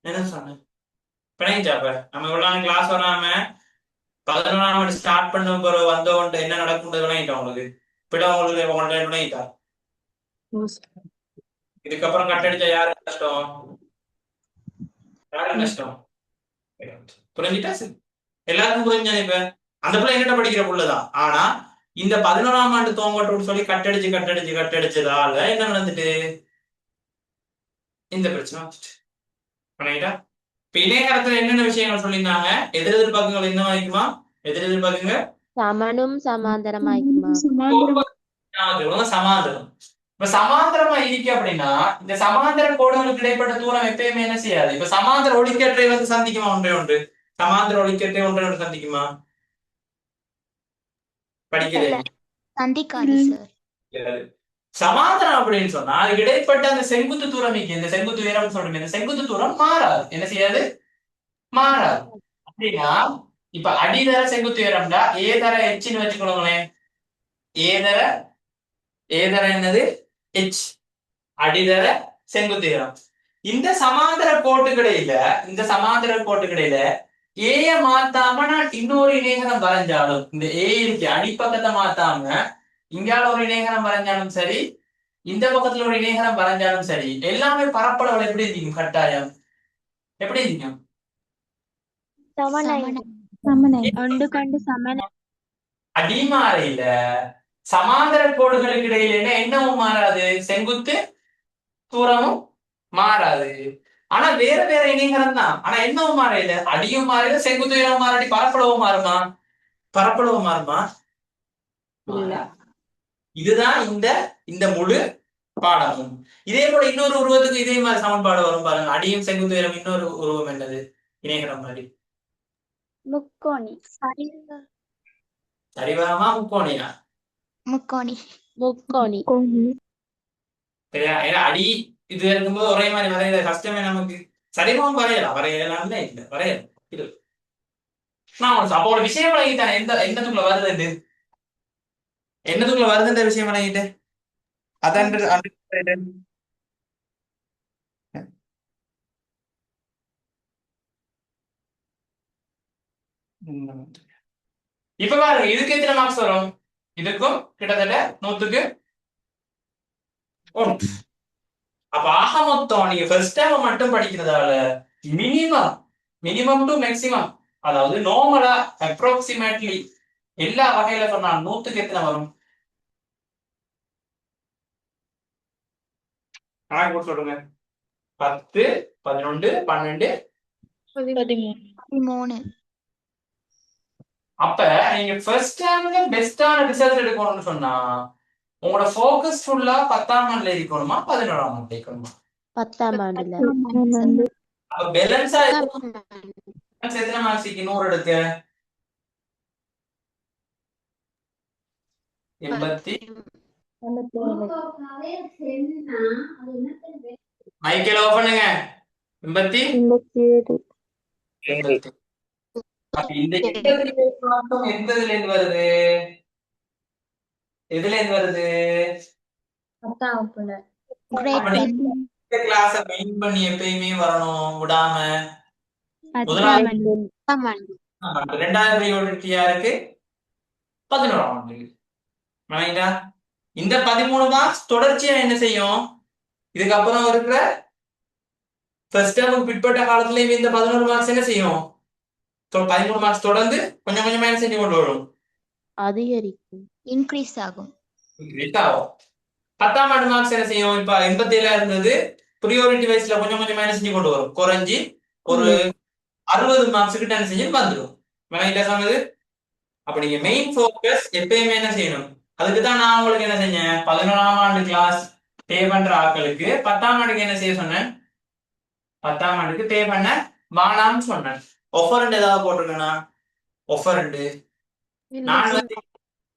என்ன சொன்னேன்? பிணைஞ்சாப்ப நம்ம இவ்வளவு கிளாஸ் வராம 11ஆம் ஆண்டு ஸ்டார்ட் பண்ண பிறகு வந்தவன்ட்டு என்ன நடக்கும்ன்றது விளங்கிட்டா உங்களுக்கு? பிட உங்களுக்கு உங்கள்ட்ட விளங்கிட்டா? இதுக்கப்புறம் கட்டடிச்சா யாருக்கு கஷ்டம்? யாருக்கு கஷ்டம்? புரிஞ்சுட்டா? சரி, எல்லாருக்கும் புரிஞ்சா? இப்ப அந்த பிள்ளை எங்கிட்ட படிக்கிற புள்ளதான். ஆனா இந்த 11ஆம் ஆண்டு துவங்கட்டும்னு சொல்லி கட்டடிச்சதால என்ன நடந்துட்டு இந்த பிரச்சனை வந்துட்டு. பண்ணிட்டா இப்ப இணையகரத்துல என்னென்ன விஷயங்கள் சொல்லியிருந்தாங்க? எதிரெதிர் பக்கங்கள் என்ன வாய்க்குமா? எதிரெதிர் பக்கங்கள் சமனும் சமாந்தரமாய்க்குமா? சமாந்தரம். இப்ப சமாந்தரமா இருக்கு அப்படின்னா இந்த சமாந்தர கோடுகளுக்கு இடைப்பட்ட தூரம் எப்பயுமே என்ன செய்யாது. இப்ப சமாந்தர ஒளிக்கற்றை வந்து சந்திக்குமா ஒன்றை ஒன்று? சமாந்தர ஒளிக்கற்றை ஒன்றை ஒன்று சந்திக்குமா? படிக்கிறேன். சந்திக்காது சார். சமாந்தரம் அப்படின்னு சொன்னா அதுக்கு இடைப்பட்ட அந்த செங்குத்து தூரம் இந்த செங்குத்து உயரம் சொல்றோம். இந்த செங்குத்து தூரம் மாறாது. என்ன செய்யாது? மாறாது. அப்படின்னா இப்ப அடிதர செங்குத்து உயரம்டா ஏதர எச்ன்னு வச்சுக்கோங்களேன். ஏதர என்னது? எச். அடிதர செங்குத்து உயரம். இந்த சமாந்தர கோட்டுக்கிடையில ஏய மாத்தாம நான் இன்னொரு இணைகரம் வரைஞ்சாலும் இந்த ஏ இருக்கு அடிப்பக்கத்தை மாத்தாம இங்கால ஒரு இணைகரம் வரைஞ்சாலும் சரி, இந்த பக்கத்துல ஒரு இணைகரம் வரைஞ்சாலும் சரி, எல்லாமே பரப்பளவுல எப்படி இருக்கும்? கட்டாயம் எப்படி இருக்கும்? அடிமாறையில சமாந்தர கோடுகளுக்கு இடையில என்னவும் மாறாது, செங்குத்து தூரமும் மாறாது. ஆனா வேற வேற இணைகரம் தான். ஆனா என்னவும் மாறையில, அடியும் மாறையில, செங்குத்து உயரம் மாறாடி பரப்பளவும் மாறுமா? பரப்பளவு மாறுமா? இதுதான் இந்த முழு பாடமும். இதே போல இன்னொரு உருவத்துக்கு இதே மாதிரி சமன்பாடு வரும் பாருங்க. அடியும் செங்குத்து உயரம் இன்னொரு உருவம் என்னது? இணைகரம் மாதிரி முக்கோணி. சரிவரமா முக்கோணியா? முக்கோணி. சரியா? ஏன்னா அடி இது இருக்கும்போது ஒரே மாதிரி வரையில கஷ்டமே நமக்கு. சரிவம் வரையலாம் இல்ல வரையலாம். நான் அப்போ ஒரு விஷயம் வழங்கிட்டேன். என்னத்துக்குள்ள வருது இந்த விஷயம் வழங்கிட்டு அதான் இப்ப பாருங்க இதுக்கு எத்தனை மார்க்ஸ் வரும்? இதுக்கும் கிட்டத்தட்ட 100க்கு 1. அப்ப ஆக மொத்தம் நீங்க ஃபர்ஸ்ட் டைம் மட்டும் படிக்கிறதால மினிமம் டு மேக்ஸிமம், அதாவது நார்மலா அப்ராக்சிமேட்லி எல்லா வகையில சொன்னா 100க்கு எத்தனை வரும்? கணக்கு போட்டு சொல்லுங்க. 10, 11, 12, 13. அப்ப நீங்க ஃபர்ஸ்ட் டைம்ல பெஸ்டான ரிசல்ட் எடுக்கணும்னு சொன்னா உங்களோட ஃபோக்கஸ் ஃபுல்லா 10ஆம் ஆண்டுல இருக்கணுமா 11ஆம் ஆண்டுல இருக்கணுமா? 10ஆம் ஆண்டுல. அப்ப பேலன்ஸா எத்தனை மார்க்ஸ் 100 எடுக்க? 80. மைக்கேல் ஆஃப் பண்ணுங்க. 87. அப்ப இந்த 87 மட்டும் எதுல இருந்து வருது? கிளாஸ மெயின் பண்ணி எப்பயுமே வரணும் விடாம. முதலாவது 2வது பிரியாரிட்டி யாருக்கு? 11ஆம் ஆண்டுக்கு. இந்த 13 மார்க்ஸ் தொடர்ச்சியா என்ன செய்யும்? இதுக்கப்புறம் இருக்கிற ஃபர்ஸ்ட் டேர்முக்கு பிற்பட்ட காலத்திலேயே இந்த 11 மார்க்ஸ் என்ன செய்யும்? 13 மார்க்ஸ் தொடர்ந்து கொஞ்சம் கொஞ்சமா என்ன செஞ்சு கொண்டு வரும்? அதிகரிக்கும். இன்க்ரீஸ் ஆகும். 10ஆம் ஆண்டு மார்க்ஸ் என்ன செய்யும்? இப்ப 87 இருந்தது ப்ரியாரிட்டி வைஸ்ல கொஞ்சம் கொஞ்சமா என்ன செஞ்சு கொண்டு வரும்? குறைஞ்சி ஒரு 60 மார்க்ஸ் கிட்ட என்ன செஞ்சு வந்துடும். சொன்னது. அப்ப நீங்க மெயின் ஃபோக்கஸ் எப்பயுமே என்ன செய்யணும்? அதுக்குதான் நான் உங்களுக்கு என்ன செஞ்சேன்? 11ஆம் ஆண்டு கிளாஸ் பே பண்ற ஆட்களுக்கு 10ஆம் ஆண்டுக்கு என்ன செய்ய சொன்னேன்? 10ஆம் ஆண்டுக்கு பே பண்ண வானான்னு சொன்னேன். ஒஃபர் ஏதாவது போட்டிருக்கேனா? ஒஃபர்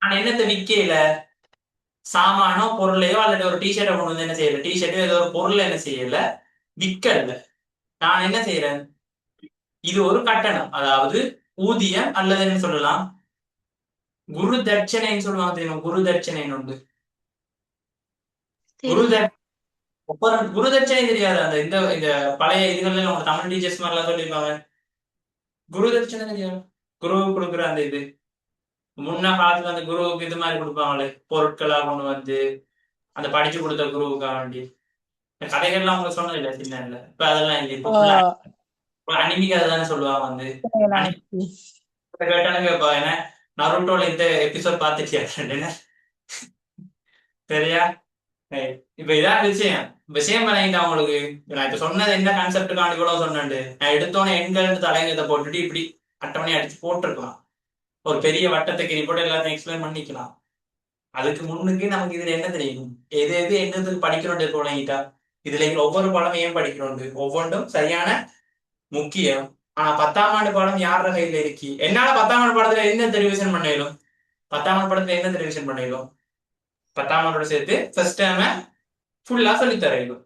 நான் என்னத்தை விற்கல, சாமானோ பொருளையோ அல்லது ஒரு டிஷர்ட்டை கொண்டு வந்து என்ன செய்யல, டிஷர்ட்டோ ஏதோ ஒரு பொருள் என்ன செய்யல, விற்கல. நான் என்ன செய்யறேன்? இது ஒரு கட்டணம், அதாவது ஊதியம் அல்லது என்ன சொல்லலாம், குரு தட்சணைன்னு சொல்லுவாங்க தெரியும். குரு தட்சணைன்னு உண்டு. குரு தட்சணை தெரியாது? அந்த இந்த பழைய இதுகள்ல அவங்க தமிழ் டீச்சர்ஸ் மாதிரிலாம் சொல்லியிருப்பாங்க. குரு தட்சணை தெரியாது? குருவுக்கு கொடுக்குற அந்த இது முன்ன காலத்துல அந்த குருவுக்கு இது மாதிரி கொடுப்பாங்களே, பொருட்களா கொண்டு வந்து அந்த படிச்சு கொடுத்த குருவுக்காக வேண்டி. இந்த கதைகள்லாம் அவங்க சொன்னது இல்லை சின்ன. இப்ப அதெல்லாம் இல்லை. இப்ப அனிமிக்கு அதுதானே சொல்லுவாங்க. வந்து கேட்டாலும் கேட்பா, ஏன்னா நருட்டோல இந்த எபிசோட் பார்த்துட்டியா என்ன? சரியா? Right. இப்ப இதான் விஷயம். விஷயம் பண்ணிட்டு அவங்களுக்கு நான் இப்ப சொன்னது என்ன கான்செப்டுக்காண்டி கூட சொன்னேன். நான் எடுத்தோன்னே எண்கள் தலைங்கத்தை போட்டுட்டு இப்படி அட்டவணை அடிச்சு போட்டிருக்கலாம். ஒரு பெரிய வட்டத்துக்கு நீ போட்டு எல்லாத்தையும் எக்ஸ்பிளைன் பண்ணிக்கலாம். அதுக்கு முன்னுக்கு நமக்கு இதுல என்ன தெரியும், எது எது என்னதுக்கு படிக்கணும் தொடங்கிட்டா இதுல ஒவ்வொரு பாடம் ஏன் படிக்கணும், ஒவ்வொன்றும் சரியான முக்கியம். ஆனா 10ஆம் ஆண்டு பாடம் யார கையில இருக்கு? என்னால 10ஆம் ஆண்டு பாடத்துல என்ன தெரிவிஷன் பண்ணிடும், 10ஆம் ஆண்டு பாடத்துல என்ன தெரிவிஷன் பண்ணிடும், 10ஆம் ஆண்டோட சேர்த்து ஃபர்ஸ்ட் டைம் ஃபுல்லா சொல்லி தரையிடும்.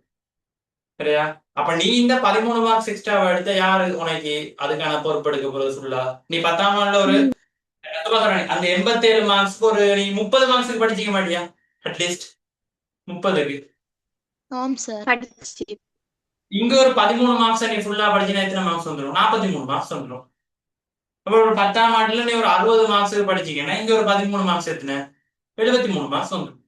சரியா? அப்ப நீ இந்த 13 மார்க்ஸ் எக்ஸ்ட்ரா எடுத்த யாரு உனக்கு அதுக்கான பொறுப்பு எடுக்க போறது ஃபுல்லா? நீ 10ஆம் ஆண்டுல ஒரு அந்த 87 மார்க்ஸ்க்கு ஒரு நீ 30 மார்க்ஸுக்கு படிச்சிக்க மாட்டியா? அட்லீஸ்ட் 30க்கு. ஆம் சார். படிச்சு இங்க ஒரு 13 மார்க்ஸ் நீ ஃபுல்லா படிச்சினா எத்தனை மார்க்ஸ் வந்துடும்? 43 மார்க்ஸ் வந்துடும். அப்ப ஒரு 10ஆம் ஆண்டுல நீ ஒரு 60 மார்க்ஸுக்கு படிச்சிக்கன்னா இங்க ஒரு 13 மார்க்ஸ் எத்தனை? 73 மார்க்ஸ் வந்துடும்.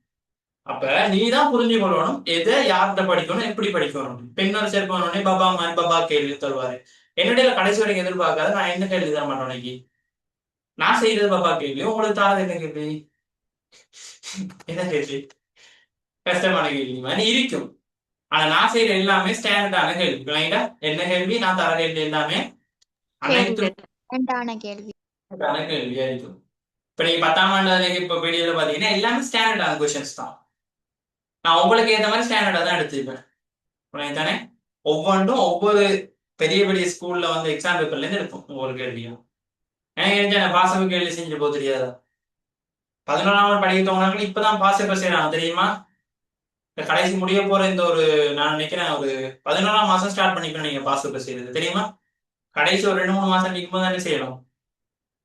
அப்ப நீ தான் புரிஞ்சு கொள்ளணும் எதை யார்கிட்ட படிக்கணும், எப்படி படிக்கணும். பெண்ணொரு சேர்ப்பானே பாபா மாதிரி பாபா கேள்வி தருவாரு. என்னுடைய கடைசி வரைக்கும் எதிர்பார்க்காத நான் என்ன கேள்வி தர மாட்டேன் உனக்கு. நான் செய்யறது பாபா கேள்வி, உங்களுக்கு தாரது என்ன கேள்வி? என்ன கேள்வி? கஷ்டமான கேள்வி மாதிரி இருக்கும். ஆனா நான் செய்யற எல்லாமே ஸ்டாண்டர்டான கேள்வி. இல்லைங்களா? என்ன கேள்வி? நான் தர கேள்வி எல்லாமே அனைத்து ரெண்டான கேள்வி. கேள்வியா இருக்கும். இப்ப நீங்க 10ஆம் ஆண்டு இப்ப வீடியோல பாத்தீங்கன்னா எல்லாமே ஸ்டாண்டர்டான கொஸ்டின்ஸ் தான். நான் உங்களுக்கு ஏற்ற மாதிரி ஸ்டாண்டர்டா தான் எடுத்துப்பேன். தானே ஒவ்வொன்றும் ஒவ்வொரு பெரிய பெரிய ஸ்கூல்ல வந்து எக்ஸாம் பேப்பர்ல இருந்து எடுப்போம் ஒவ்வொரு கேள்வியும். எனக்கு பாசக கேள்வி செஞ்சு போக தெரியாதா? 11ஆம் ஆண்டு படிக்கிறவங்களுக்கு இப்பதான் பாஸ் பேப்பர் செய்யறாங்க தெரியுமா? கடைசி முடிய போற இந்த ஒரு நான் நினைக்கிறேன் ஒரு 11ஆம் மாசம் ஸ்டார்ட் பண்ணிக்கணும் நீங்க பாஸ் பேப்பர் செய்யறது தெரியுமா? கடைசி ஒரு 2-3 மாசம் நிற்கும் போது என்ன செய்யணும்?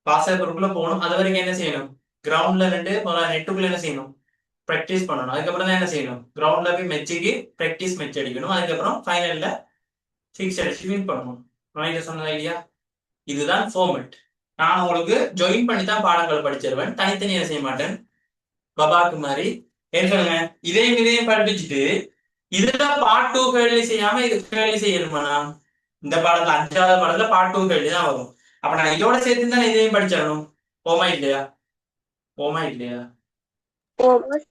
பாஸ் பேப்பருக்குள்ள போகணும். அது வரைக்கும் என்ன செய்யணும்? கிரவுண்ட்ல இருந்து நெட்டுக்குள்ள என்ன செய்யணும்? ப்ராக்டிஸ் பண்ணணும். அதுக்கப்புறம் தான் என்ன செய்யணும்? கிரவுண்ட்ல போய் மெச்சுக்கு ப்ராக்டிஸ் மெச் அடிக்கணும். அதுக்கப்புறம் ஃபைனல்ல 6 அடிச்சு வின் பண்ணணும். சொன்ன ஐடியா இதுதான் ஃபார்மேட். நான் உங்களுக்கு ஜாயின் பண்ணி தான் பாடங்கள் படிச்சிருவேன், தனித்தனியா செய்ய மாட்டேன். பபாக்கு மாதிரி என்ன சொல்லுங்க, இதையும் படிச்சுட்டு இதுல பார்ட் 2 கேள்வி செய்யாம இது கேள்வி செய்யணுமா? இந்த பாடத்துல 5ஆவது பாடத்துல பார்ட் 2 கேள்வி தான் வரும். அப்ப நான் இதோட சேர்த்து தான் இதையும் படிச்சிடணும். போமா இல்லையா? போமா இல்லையா?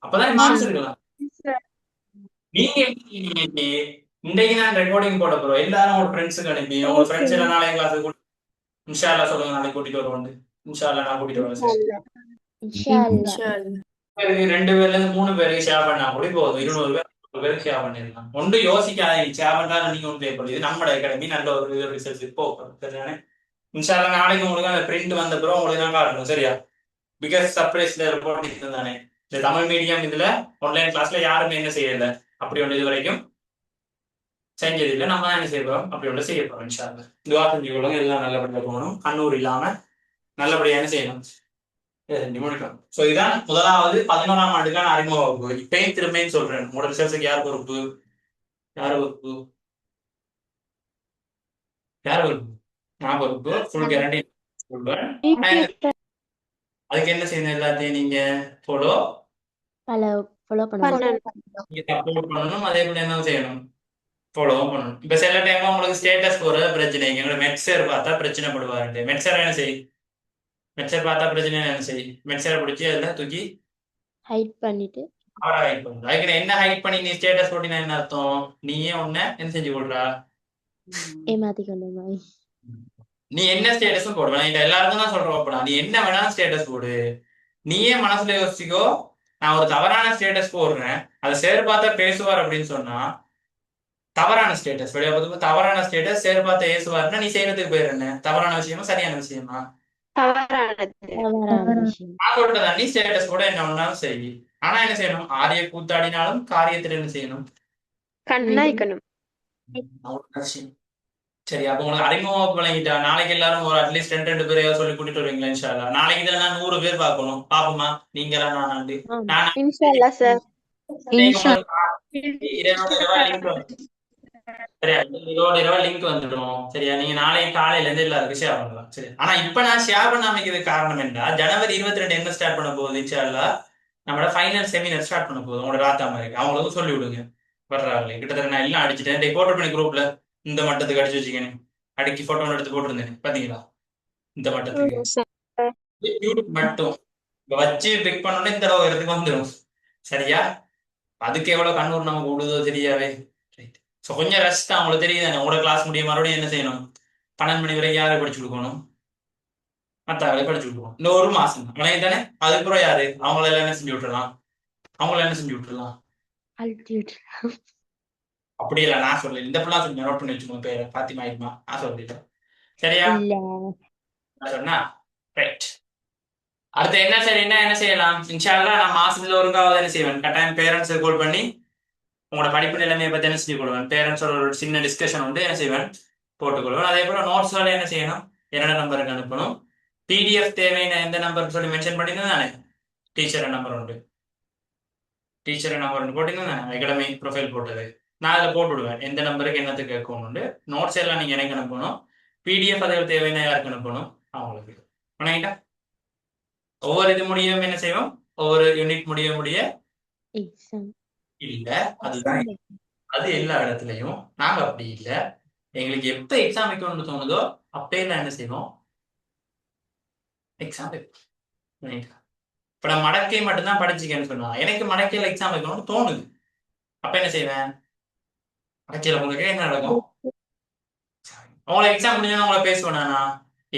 அப்பதான் மார்க்ஸ் இருக்கலாம். நீங்க இன்னைக்கு நான் ரெக்கார்டிங் போட போறோம். எல்லாரும் உங்க ஃப்ரெண்ட்ஸுக்கு அனுப்பி உங்க ஃப்ரெண்ட்ஸ் எல்லாம் நாளைக்கு கிளாஸுக்கு இன்ஷா அல்லாஹ் சொல்லுங்க, நாளைக்கு கூட்டிட்டு வருவோம். இன்ஷா அல்லாஹ் நான் கூட்டிட்டு வருவேன். இன்ஷா அல்லாஹ். 2 பேர்ல இருந்து 3 பேருக்கு ஷேர் பண்ணா கூட போதும். 200 பேருக்கு ஷேர் பண்ணிடலாம். ஒன்று யோசிக்காத, ஷேர் பண்றாங்க நீங்க ஒன்று பேப்பர். இது நம்மளோட அகாடமி, நல்ல ஒரு ரிசல்ட் போகும். சரிதானே? இன்ஷா அல்லாஹ் நாளைக்கு உங்களுக்கு அந்த பிரிண்ட் வந்த பிறகு உங்களுக்கு தான் காட்டணும். சரியா? பிகாஸ் சர்ப்ரைஸ்ல ரிப்போர்ட் தானே. இந்த தமிழ் மீடியம் இதுல ஆன்லைன் கிளாஸ்ல யாருமே என்ன செய்யல, அப்படி ஒன்று இது வரைக்கும் செஞ்சது இல்லை. நம்ம தான் என்ன செய்ய போறோம், அப்படி ஒன்று செய்ய போறோம். இன்ஷா அல்லாஹ் துஆ செஞ்சுக்கொள்ளுங்க. எல்லாம் நல்லபடியா போகணும், கண்ணூர் இல்லாம நல்லபடியா என்ன செய்யணும், முடிக்கணும். ஸோ இதான் முதலாவது 11ஆம் ஆண்டுக்கான அறிமுக வகுப்பு. இப்பயும் திரும்பியும் சொல்றேன், உங்களோட ரிசல்ட்ஸுக்கு யார் பொறுப்பு? யார் பொறுப்பு? யார் பொறுப்பு? நான் பொறுப்பு. ஃபுல் கேரண்டி சொல்றேன். அதுக்கு என்ன செய்யணும்? எல்லாத்தையும் நீங்க ஃபாலோ பண்ணணும். நீங்க சப்போர்ட் பண்ணணும். அதே போல என்ன செய்யணும்? ஃபாலோவும் பண்ணணும். இப்ப சில டைம்ல உங்களுக்கு ஸ்டேட்டஸ் போறது பிரச்சனை. எங்களோட மெட்சர் பார்த்தா பிரச்சனைப்படுவாரு. மெட்சர் என்ன செய்யும்? மெட்சர் பார்த்தா பிரச்சனை என்ன செய்யும்? மெட்சரை பிடிச்சி அதில் தூக்கி ஹைட் பண்ணிட்டு அவரை ஹைட் பண்ணுற. அதுக்கு என்ன ஹைட் பண்ணி நீ ஸ்டேட்டஸ் போட்டினா என்ன அர்த்தம்? நீயே உன்னை என்ன செஞ்சு கொள்றா? ஏமாத்தி கொண்டு மாதிரி. நீ என்ன ஸ்டேட்டஸும் போடுவேன். இந்த எல்லாருக்கும் தான் சொல்றோம். அப்படா நீ என்ன வேணாலும் ஸ்டேட்டஸ் போடு. நீயே மனசுல யோசிச்சுக்கோ, நான் ஒரு தவறான ஸ்டேட்டஸ் போடுறேன், அதை சேர் பார்த்தா பேசுவார் அப்படின்னு சொன்னா தவறான ஸ்டேட்டஸ். வெளியே பார்த்து தவறான ஸ்டேட்டஸ் சேர் பார்த்த ஏசுவாருன்னா நீ செய்யறதுக்கு பேர் என்ன? தவறான விஷயமா சரியான விஷயமா? தவறான விஷயம். நான் சொல்றதா, நீ ஸ்டேட்டஸ் கூட என்ன ஒன்னாலும் சரி. ஆனா என்ன செய்யணும்? ஆரிய கூத்தாடினாலும் காரியத்தில் என்ன செய்யணும்? கண்ணாய்க்கணும். சரி, அப்ப உங்களுக்கு அறிமுகம் வழங்கிட்டா நாளைக்கு எல்லாரும் ஒரு அட்லீஸ்ட் 2 பேரையா சொல்லி கூட்டிட்டு வருவீங்களா? இன்ஷா அல்லாஹ். நாளைக்கு தான் நான் 100 பேர் பார்க்கணும். பாப்போமா? நீங்களா நானாண்டு இன்ஷா அல்லாஹ் சார். இதோட லிங்க் வந்துடும். சரியா? நீங்க நாளைக்கு காலையில இருந்து எல்லாருக்கும் ஷேர் பண்ணலாம். சரி, ஆனா இப்ப நான் ஷேர் பண்ணாமைக்கிறது காரணம் என்ன? ஜனவரி 22 என்ன ஸ்டார்ட் பண்ண போகுது? இன்ஷா அல்லாஹ் நம்மளோட ஃபைனல் செமினார் ஸ்டார்ட் பண்ண போகுது. உங்களோட ராத்தா மாதிரி அவங்களுக்கும் சொல்லி விடுங்க. வர்றாங்களே கிட்டத்தட்ட நான் எல்லாம் அடிச்சுட்டேன். போட்டோ பண்ணி குரூப்ல இந்த மட்டத்துக்கு அடிச்சு வச்சுக்கேன். அடிக்கி போட்டோ எடுத்து போட்டிருந்தேன், பாத்தீங்களா? இந்த மட்டத்துக்கு டியூட் மட்டும் இப்ப வச்சு பிக் பண்ணோன்னே இந்த அளவு இடத்துக்கு வந்துடும். சரியா? அதுக்கு எவ்வளவு கண்ணூர் நமக்கு விடுதோ தெரியாவே. ரைட். ஸோ கொஞ்சம் ரெஸ்ட் அவங்களுக்கு தெரியுதானே. உங்களோட கிளாஸ் முடிய மறுபடியும் என்ன செய்யணும்? 12 மணி வரைக்கும் யாரை படிச்சு கொடுக்கணும்? மற்றவங்களை படிச்சு கொடுக்கணும். இந்த ஒரு மாசம் தான் தானே. அதுக்கப்புறம் யாரு அவங்கள என்ன செஞ்சு விட்டுறலாம்? அவங்கள என்ன செஞ்சு விட்டுறலாம்? அழுத்தி விட்டுருலாம். அப்படி இல்லை, நான் சொல்லல. இந்த பிள்ளை சொல்லி நோட் பண்ணி வச்சுக்கோங்க பேரை. பாத்திமா ஆயிடுமா? நான் சொல்லிட்டேன். சரியா? இல்ல நான் சொன்னா ரைட். அடுத்து என்ன என்ன செய்யலாம்? இன்ஷா அல்லாஹ் நான் மாசத்துல ஒருங்காவது என்ன செய்வேன், கட்டாயம் பேரண்ட்ஸை கால் பண்ணி உங்களோட படிப்பு நிலைமையை பத்தி என்ன செஞ்சு கொள்வேன். பேரண்ட்ஸோட ஒரு சின்ன டிஸ்கஷன் வந்து என்ன செய்வேன், போட்டுக்கொள்வேன். அதே போல நோட்ஸ்ல என்ன செய்யணும், என்னோட நம்பருக்கு அனுப்பணும். பிடிஎஃப் தேவையான எந்த நம்பர் சொல்லி மென்ஷன் பண்ணியிருந்தேன் தானே. டீச்சர் நம்பர் உண்டு, டீச்சர் நம்பர் ஒன்று போட்டிருந்தேன் தானே, அகாடமி ப்ரொஃபைல் போட்டது. நான் அதில் போட்டு விடுவேன் எந்த நம்பருக்கு என்னத்துக்கு கேட்கணும்னு. நோட்ஸ் எல்லாம் நீங்கள் எனக்கு அனுப்பணும். பிடிஎஃப் அதில் தேவையான யாருக்கு அனுப்பணும், அவங்களுக்கு. வணங்கிட்டா ஒவ்வொரு இது முடியும் என்ன செய்வோம், ஒவ்வொரு யூனிட் முடிய எக்ஸாம் இல்ல. அதுதான் அது எல்லா இடத்துலயும். நாங்க அப்படி இல்ல. எங்களுக்கு எப்ப எக்ஸாம் வைக்கணும்னு தோணுதோ அப்பெல்லாம் என்ன செய்வோம், எக்ஸாம் வைப்போம். இப்ப நான் மடக்கை மட்டும்தான் படிச்சுக்கேன்னு சொன்னா, எனக்கு மடக்கையில எக்ஸாம் வைக்கணும்னு தோணுது. அப்ப என்ன செய்வேன், மடக்கையில உங்களுக்கு என்ன நடக்கும், உங்களை எக்ஸாம் முடிஞ்சா உங்களை பேசுவேனா?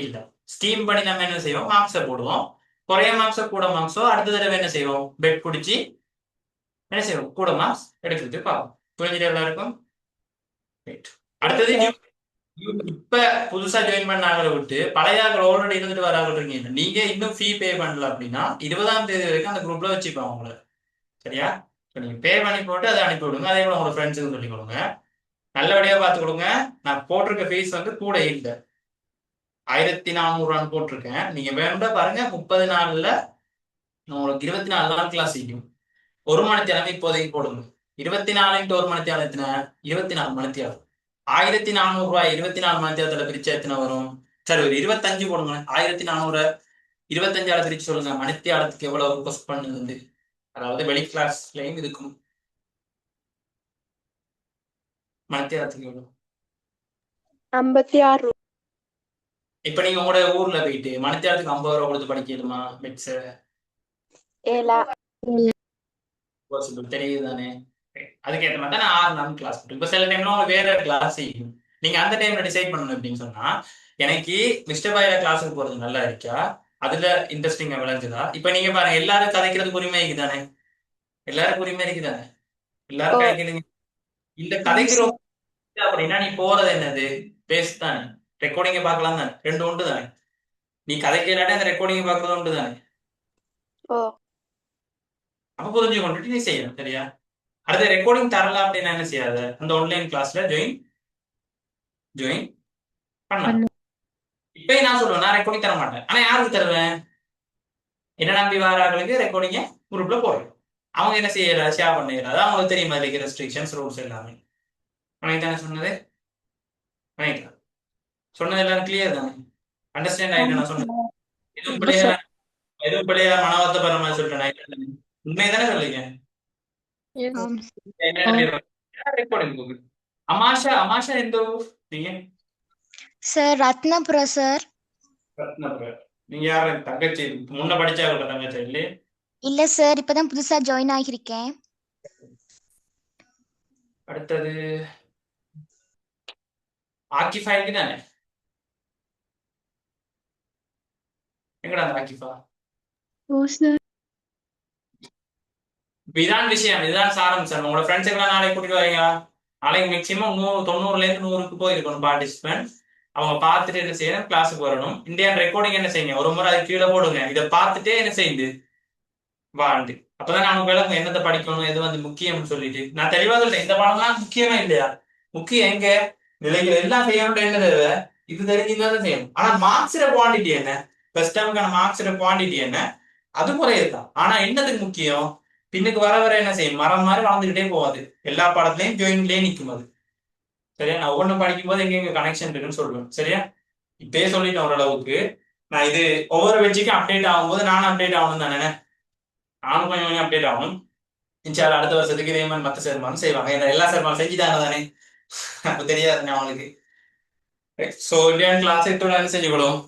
இல்ல. ஸ்கீம் பண்ணி நம்ம என்ன செய்வோம், மார்க்ஸை போடுவோம். குறைய மார்க்ஸோ கூட மார்க்ஸோ அடுத்த தடவை என்ன செய்வோம், பெட் பிடிச்சி என்ன செய்வோம், கூட மார்க்ஸ் எடுக்கிறதுக்கு பார்ப்போம். புரிஞ்சுட்டு எல்லாருக்கும்? அடுத்தது இப்ப புதுசா ஜாயின் பண்ண ஆகலை விட்டு பழைய ஆக்கள் ஆல்ரெடி இருந்துட்டு வர ஆகல் இருக்கீங்க. நீங்க இன்னும் ஃபீ பே பண்ணல அப்படின்னா 20ஆம் தேதி வரைக்கும் அந்த குரூப்ல வச்சுப்போம் உங்களை. சரியா? நீங்க பே பண்ணி போட்டு அதை அனுப்பி விடுங்க. அதே போல உங்களோட ஃப்ரெண்ட்ஸுக்கு சொல்லி கொடுங்க. நல்லபடியா பார்த்து கொடுங்க. நான் போட்டிருக்க ஃபீஸ் வந்து கூட இல்லை, 1400 போட்டிருக்கேன். நீங்க வேணும்னா பாருங்க, 30 நாள்ல உங்களுக்கு 24 நாள் கிளாஸ் செய்யும். 1 மணித்தியாலம் இப்போதைக்கு போடுங்க. 24 1 மணித்தியாலம் எத்தனை, 24 மணித்தியாலம். 1400 ரூபாய் 24 மணித்தியாலத்துல பிரிச்சா எத்தனை வரும்? சரி, ஒரு 25 போடுங்க. 1400 25ஆல பிரிச்சு சொல்லுங்க, மணித்தியாலத்துக்கு எவ்வளவு கொஸ்ட் பண்ணுது. அதாவது வெளி கிளாஸ்லயும் இருக்கும். மணித்தியாலத்துக்கு எவ்வளவு? 56 ரூபா. இப்ப நீங்க உங்களோட ஊர்ல போயிட்டு மணித்தியாலத்துக்கு 50 ரூபா கொடுத்து படிக்கணுமா? மெட்ஸ் தெரியுது தானே. அதுக்கேற்ற மாதிரி தான் நான் 6 நாள் கிளாஸ் போட்டு. இப்ப சில டைம்ல உங்களுக்கு வேற கிளாஸ் செய்யும். நீங்க அந்த டைம்ல டிசைட் பண்ணணும். அப்படின்னு சொன்னா, எனக்கு மிஸ்டர் பாயா கிளாஸுக்கு போறது நல்லா இருக்கா, அதுல இன்ட்ரெஸ்டிங்கா விளைஞ்சுதா. இப்ப நீங்க பாருங்க, எல்லாரும் கதைக்கிறதுக்கு உரிமை இருக்குதானே, எல்லாருக்கும் உரிமை இருக்குதானே, எல்லாரும் கதைக்கிறீங்க. இந்த கதைக்கிறோம் அப்படின்னா நீ போறது என்னது, பேசுதானே, ரெக்கார்டிங்க பார்க்கலாம் தானே, 2 உண்டு தானே. நீ கதைக்கலாட்டே அந்த ரெக்கார்டிங்க பார்க்கறது உண்டு தானே. அப்ப புரிஞ்சு கொண்டுட்டு நீ செய்யணும். சரியா? அடுத்த ரெக்கார்டிங் தரல அப்படின்னா என்ன செய்யாத, அந்த ஆன்லைன் கிளாஸ்ல ஜாயின் பண்ணலாம். இப்ப நான் சொல்லுவேன், நான் ரெக்கார்டிங் தர மாட்டேன். ஆனா யாருக்கு தருவேன், என்ன நம்பி வாராங்களுக்கு ரெக்கார்டிங்க குரூப்ல போடுறேன். அவங்க என்ன செய்யற, ஷேர் பண்ணிடுறாரு. அவங்களுக்கு தெரியுமா அதுக்கு ரெஸ்ட்ரிக்ஷன்ஸ், ரூல்ஸ் எல்லாமே. உனக்கு தானே சொன்னது, சொன்னது எல்லாரும் கிளியர் தானே, அண்டர்ஸ்டாண்ட் ஆயிட்டு நான் சொன்னேன். எதுவும் பிள்ளையா மனவத்த பர மாதிரி சொல்லிட்டேன். உண்மைதானே சொல்லிங்க. அமாஷா எந்த ஊர் நீங்க? Sir Ratnapuram sir. ரத்னபுரம். நீங்க யாரு தங்கச்சி, முன்ன படிச்சா தங்கச்சி இல்லையே? இல்ல சார், இப்பதான் புதுசா ஜாயின் ஆகியிருக்கேன். அடுத்தது ஆக்கிஃபா தானே. எங்கடா அந்த ஆக்கிஃபா? இதான் விஷயம், இதுதான் சாரம் சார். உங்களோட ஃப்ரெண்ட்ஸ் எல்லாம் நாளைக்கு கூட்டிட்டு வரீங்களா? நாளைக்கு மேக்சிமம் 90ல இருந்து 100க்கு போயிருக்கணும் பார்ட்டிசிபென்ட். அவங்க பார்த்துட்டு என்ன செய்யணும், கிளாஸுக்கு வரணும். இந்தியன் ரெக்கார்டிங் என்ன செய்யுங்க, ஒரு முறை அது கீழே போடுங்க. இதை பார்த்துட்டே என்ன செய்யுது, வாழ்ந்து. அப்பதான் நான் விளக்கும் என்னத்தை படிக்கணும், எது வந்து முக்கியம்னு சொல்லிட்டு. நான் தெளிவா சொல்றேன், இந்த பாடம்லாம் முக்கியமா இல்லையா? முக்கியம் எங்க, நிலைகள் எல்லாம் செய்யணும். என்ன தேவை, இது தெரிஞ்சுதான் செய்யணும். ஆனா மார்க்ஸோட குவான்டிட்டி என்ன, ஃபர்ஸ்ட் டைமுக்கான மார்க்ஸோட குவான்டிட்டி என்ன, அது முறையதான். ஆனா என்னதுக்கு முக்கியம், பின்னுக்கு வர வர என்ன செய்யும், மரம் மாதிரி வளர்ந்துகிட்டே போகாது. எல்லா பாடத்துலயும் ஜாயின்லயே நிற்கும் அது. சரியா? நான் ஒவ்வொன்றும் படிக்கும் போது எங்க கனெக்ஷன் இருக்குன்னு சொல்லுவேன். சரியா? இப்பயே சொல்லிட்டேன் ஓரளவுக்கு. நான் இது ஒவ்வொரு வெச்சுக்கும் அப்டேட் ஆகும்போது நானும் அப்டேட் ஆகணும் தானே, நானும் கொஞ்சம் கொஞ்சம் அப்டேட் ஆகணும். இன்ஷால்லா அடுத்த வருஷத்துக்கு இதே மாதிரி மற்ற சேர்மானும் செய்வாங்க. ஏன்னா எல்லா சேர்மானும் செஞ்சுட்டாங்க தானே, அப்ப தெரியாது அவங்களுக்கு. ஸோ இந்தியன் கிளாஸ் இத்தோட என்ன செஞ்சுக்கணும்,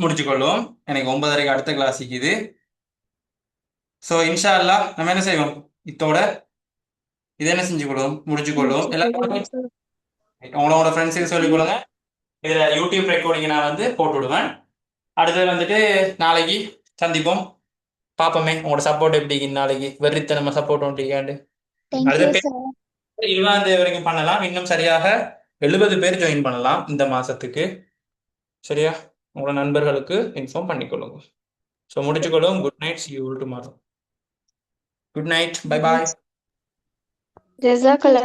முடிச்சுக்கொள்ளும். எனக்கு 9:30க்கு அடுத்த கிளாஸ் இருக்குது. ஸோ இன்ஷா அல்லாஹ் நம்ம என்ன செய்வோம், இத்தோட இது என்ன செஞ்சுக்கொள்ளும், முடிச்சுக்கொள்ளும். எல்லாரும் உங்களோட ஃப்ரெண்ட்ஸுக்கு சொல்லிக் கொடுங்க. இதில் யூடியூப் ரெக்கார்டிங் நான் வந்து போட்டு விடுவேன். அடுத்தது வந்துட்டு நாளைக்கு சந்திப்போம். பார்ப்போமே உங்களோட சப்போர்ட் எப்படி நாளைக்கு வெறித்தனமா சப்போர்ட் ஒன்றிக்காண்டு. தேங்க்யூ அடுத்த சார். 20ஆம் தேதி வரைக்கும் பண்ணலாம். இன்னும் சரியாக 70 பேர் ஜாயின் பண்ணலாம் இந்த மாசத்துக்கு. சரியா? உங்களோட நண்பர்களுக்கு இன்ஃபார்ம் பண்ணிக்கொள்ளுங்க. ஸோ முடிச்சுக்கொள்ளும். Good night. see you all tomorrow. Good night. Bye bye. ஜெசாக்கல்லா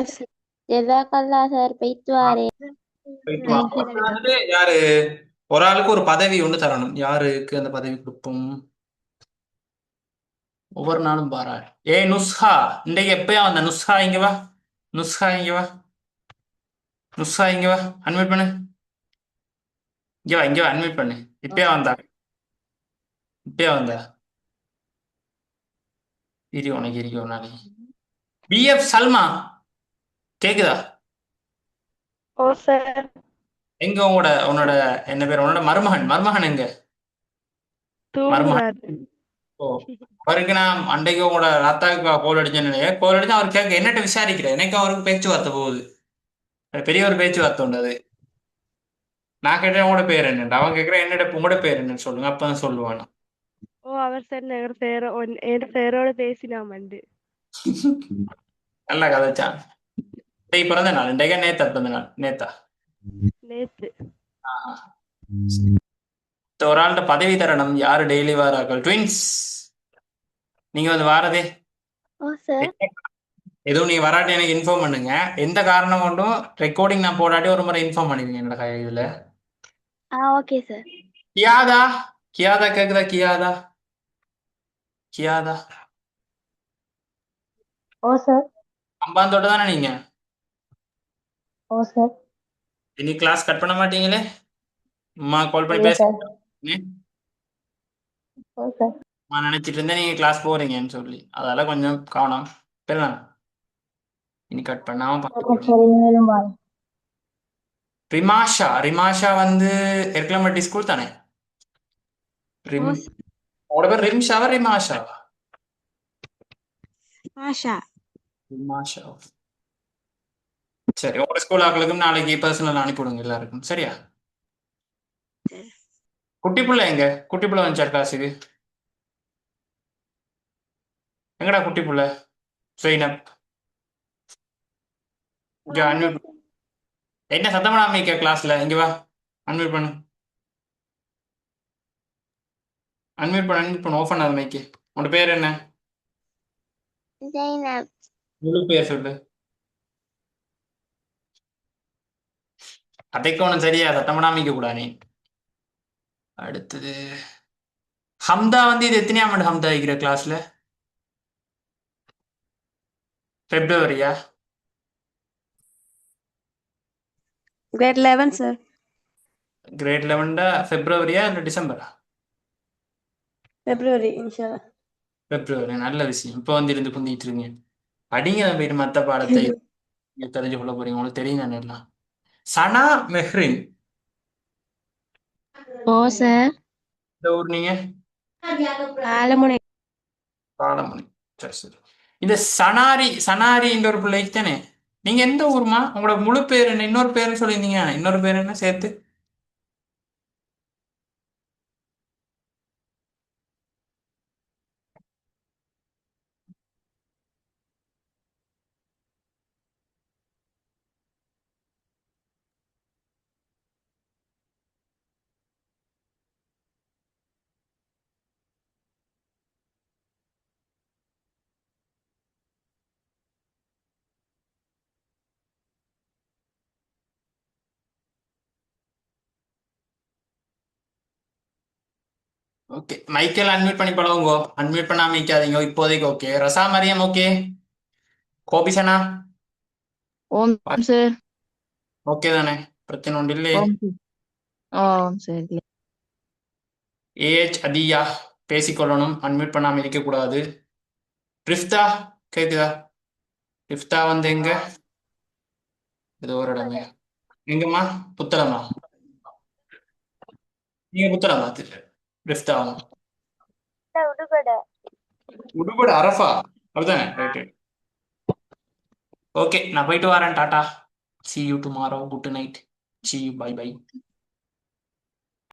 ஜெசாக்கல்லா சார் போயிட்டு வாரேன். போயிட்டு வா. அப்புறம் வந்துட்டு யாரு ஒரு ஆளுக்கு ஒரு பதவி ஒன்று தரணும். யாருக்கு அந்த பதவி கொடுப்போம்? ஒவ்வொரு நாளும் பாரா. நுஸ்ஹா இன்றைக்கு எப்பயா வந்த? நுஸ்ஹா இங்க வா. நுஸ்ஹா இங்க வா. நுஸ்ஹா இங்க வா. அன்மியூட் பண்ணு. இங்க வா, இங்க வா, அன்மியூட் பண்ணு. இப்பயா வந்தா? இப்பயா வந்தா? இரு உனக்கு இருக்கு ஒரு நாளைக்கு. பிஎஃப் சல்மா கேக்குதா? ஓ சார். எங்க உன்னோட என்ன பேர்? உன்னோட மருமகன் எங்க? மருமகன். தூங்குறாரு. ஓ, அவருக்கு நான் அன்றைக்கு உங்களோட அத்தாவுக்கு கோல் அடிச்சேன்னு கோல் அடிச்சு அவர் கேட்க என்னட்ட விசாரிக்கிறேன். எனக்கு அவருக்கு பேச்சுவார்த்தை போகுது. பெரிய ஒரு பேச்சுவார்த்தை உண்டு அது. நான் கேட்டேன் உங்களோட பேர் என்னன்னு. அவன் கேட்கிறேன் என்னோட உங்களோட பேர் என்னன்னு சொல்லுங்க. அப்பதான் சொல்லுவான். ஓ அவர் சார் என் பேரோட பேசினாமண்டு. நல்லா கதைச்சான். இன்றைக்கு பிறந்த நாள். இன்றைக்கு நேத்தா பிறந்த நாள். நேத்தா நேத்து. ஒரு ஆள்கிட்ட பதவி தரணும். யாரு டெய்லி வாராக்கள்? ட்வின்ஸ் நீங்க வந்து வாரதே ஓ சார். எதுவும் நீங்க வராட்டி எனக்கு இன்ஃபார்ம் பண்ணுங்க. எந்த காரணம் கொண்டும் ரெக்கார்டிங் நான் போடாட்டி ஒரு முறை இன்ஃபார்ம் பண்ணிடுங்க என்னோட இதுல. Okay sir. கியாதா கியாதா கேக்குதா? கியாதா கியாதா ஓ சார். அம்பாந்தோட்ட தானே நீங்க? ஓ சார். இனி கிளாஸ் கட் பண்ண மாட்டீங்களே? அம்மா கால் பண்ணி இல்ல பேச. சார். ஓ சார். நான் நினைச்சிட்டு இருந்தேன் நீங்க கிளாஸ் போறீங்கன்னு சொல்லி. அதால கொஞ்சம் கவனம். சரிதான்? இனி கட் பண்ணாம பார்த்துக்கோங்க. சரி நீங்களும் வாங்க. ரிமாஷா வந்து எர்க்லமட்டி ஸ்கூல் தானே? உங்களோட பேர் ரிம்ஷாவா ரிமாஷாவா? ரிமாஷா. சரி, உங்களோட ஸ்கூல் ஆக்களுக்கும் நாளைக்கு பர்சனல் அனுப்பிவிடுங்க எல்லாருக்கும். சரியா? குட்டி பிள்ளை எங்க? குட்டி பிள்ளை வந்துச்சா கிளாஸுக்கு? எங்கடா குட்டி பிள்ளை? சைனப் இங்க அன்மியூட். என்ன சத்தம் பண்ணாம கிளாஸ்ல? இங்க வா, அன்மியூட் பண்ணு. அன்மியூட் பண்ணு. ஓப்பன் ஆகுது மைக்கு. உன்னோட பேர் என்ன? ஜெய்னப். முழு பேர் சொல்லு. அதைக்கு ஒன்றும் சரியா சத்தம் பண்ணாம கூடாது நீ. அடுத்தது ஹம்தா வந்து இது எத்தனையாம் ஆண்டு ஹம்தா இருக்கிற கிளாஸ்ல? பிப்ரவரியா? Grade 11 sir. கிரேட் 11 பிப்ரவரியா இல்லை டிசம்பரா? பிப்ரவரி இன்ஷால்லா. பிப்ரவரி. நல்ல விஷயம். இப்போ வந்து இருந்து குந்திட்டு இருக்கீங்க. படிங்க போயிட்டு மற்ற பாடத்தை நீங்க தெரிஞ்சு கொள்ள போறீங்க. உங்களுக்கு தெரியும் தானே எல்லாம். சனா மெஹ்ரின் ஓ சார். இந்த ஊர் நீங்க? ஆலமுனை. பாலமணி. சரி சரி. இந்த சனாரின்ற ஒரு பிள்ளைக்கு தானே? நீங்க எந்த ஊருமா? உங்களோட முழு பேர் என்ன? இன்னொரு பேரு சொல்லியிருந்தீங்க. இன்னொரு பேர் என்ன சேர்த்து? ஓகே, மைக்கேல் அன்மியூட் பண்ணி பழகுங்க. அன்மியூட் பண்ணாம வைக்காதீங்க இப்போதைக்கு. Okay, Raza Mariyam okay. கோபிசனா ஓம் சார். ஓகே தானே? பிரச்சனை ஒன்று இல்லையே? ஓம் சார். ஓம் சார். ஏஹெச் அதியா பேசிக்கொள்ளணும். அன்மியூட் பண்ணாம இருக்கக்கூடாது. ரிஃப்தா கேக்குதா? ரிஃப்தா வந்து எங்க? ஏதோ ஒரு இடமே. எங்கம்மா? புத்தளமா? நீங்க புத்தரா மாத்து லெஃப்ட் ஆகும் உடுபட உடுபட அரஃபா அப்படிதானே ரைட்டு. ஓகே நான் போயிட்டு வரேன் Tata. See you tomorrow. Good night. See you. Bye bye.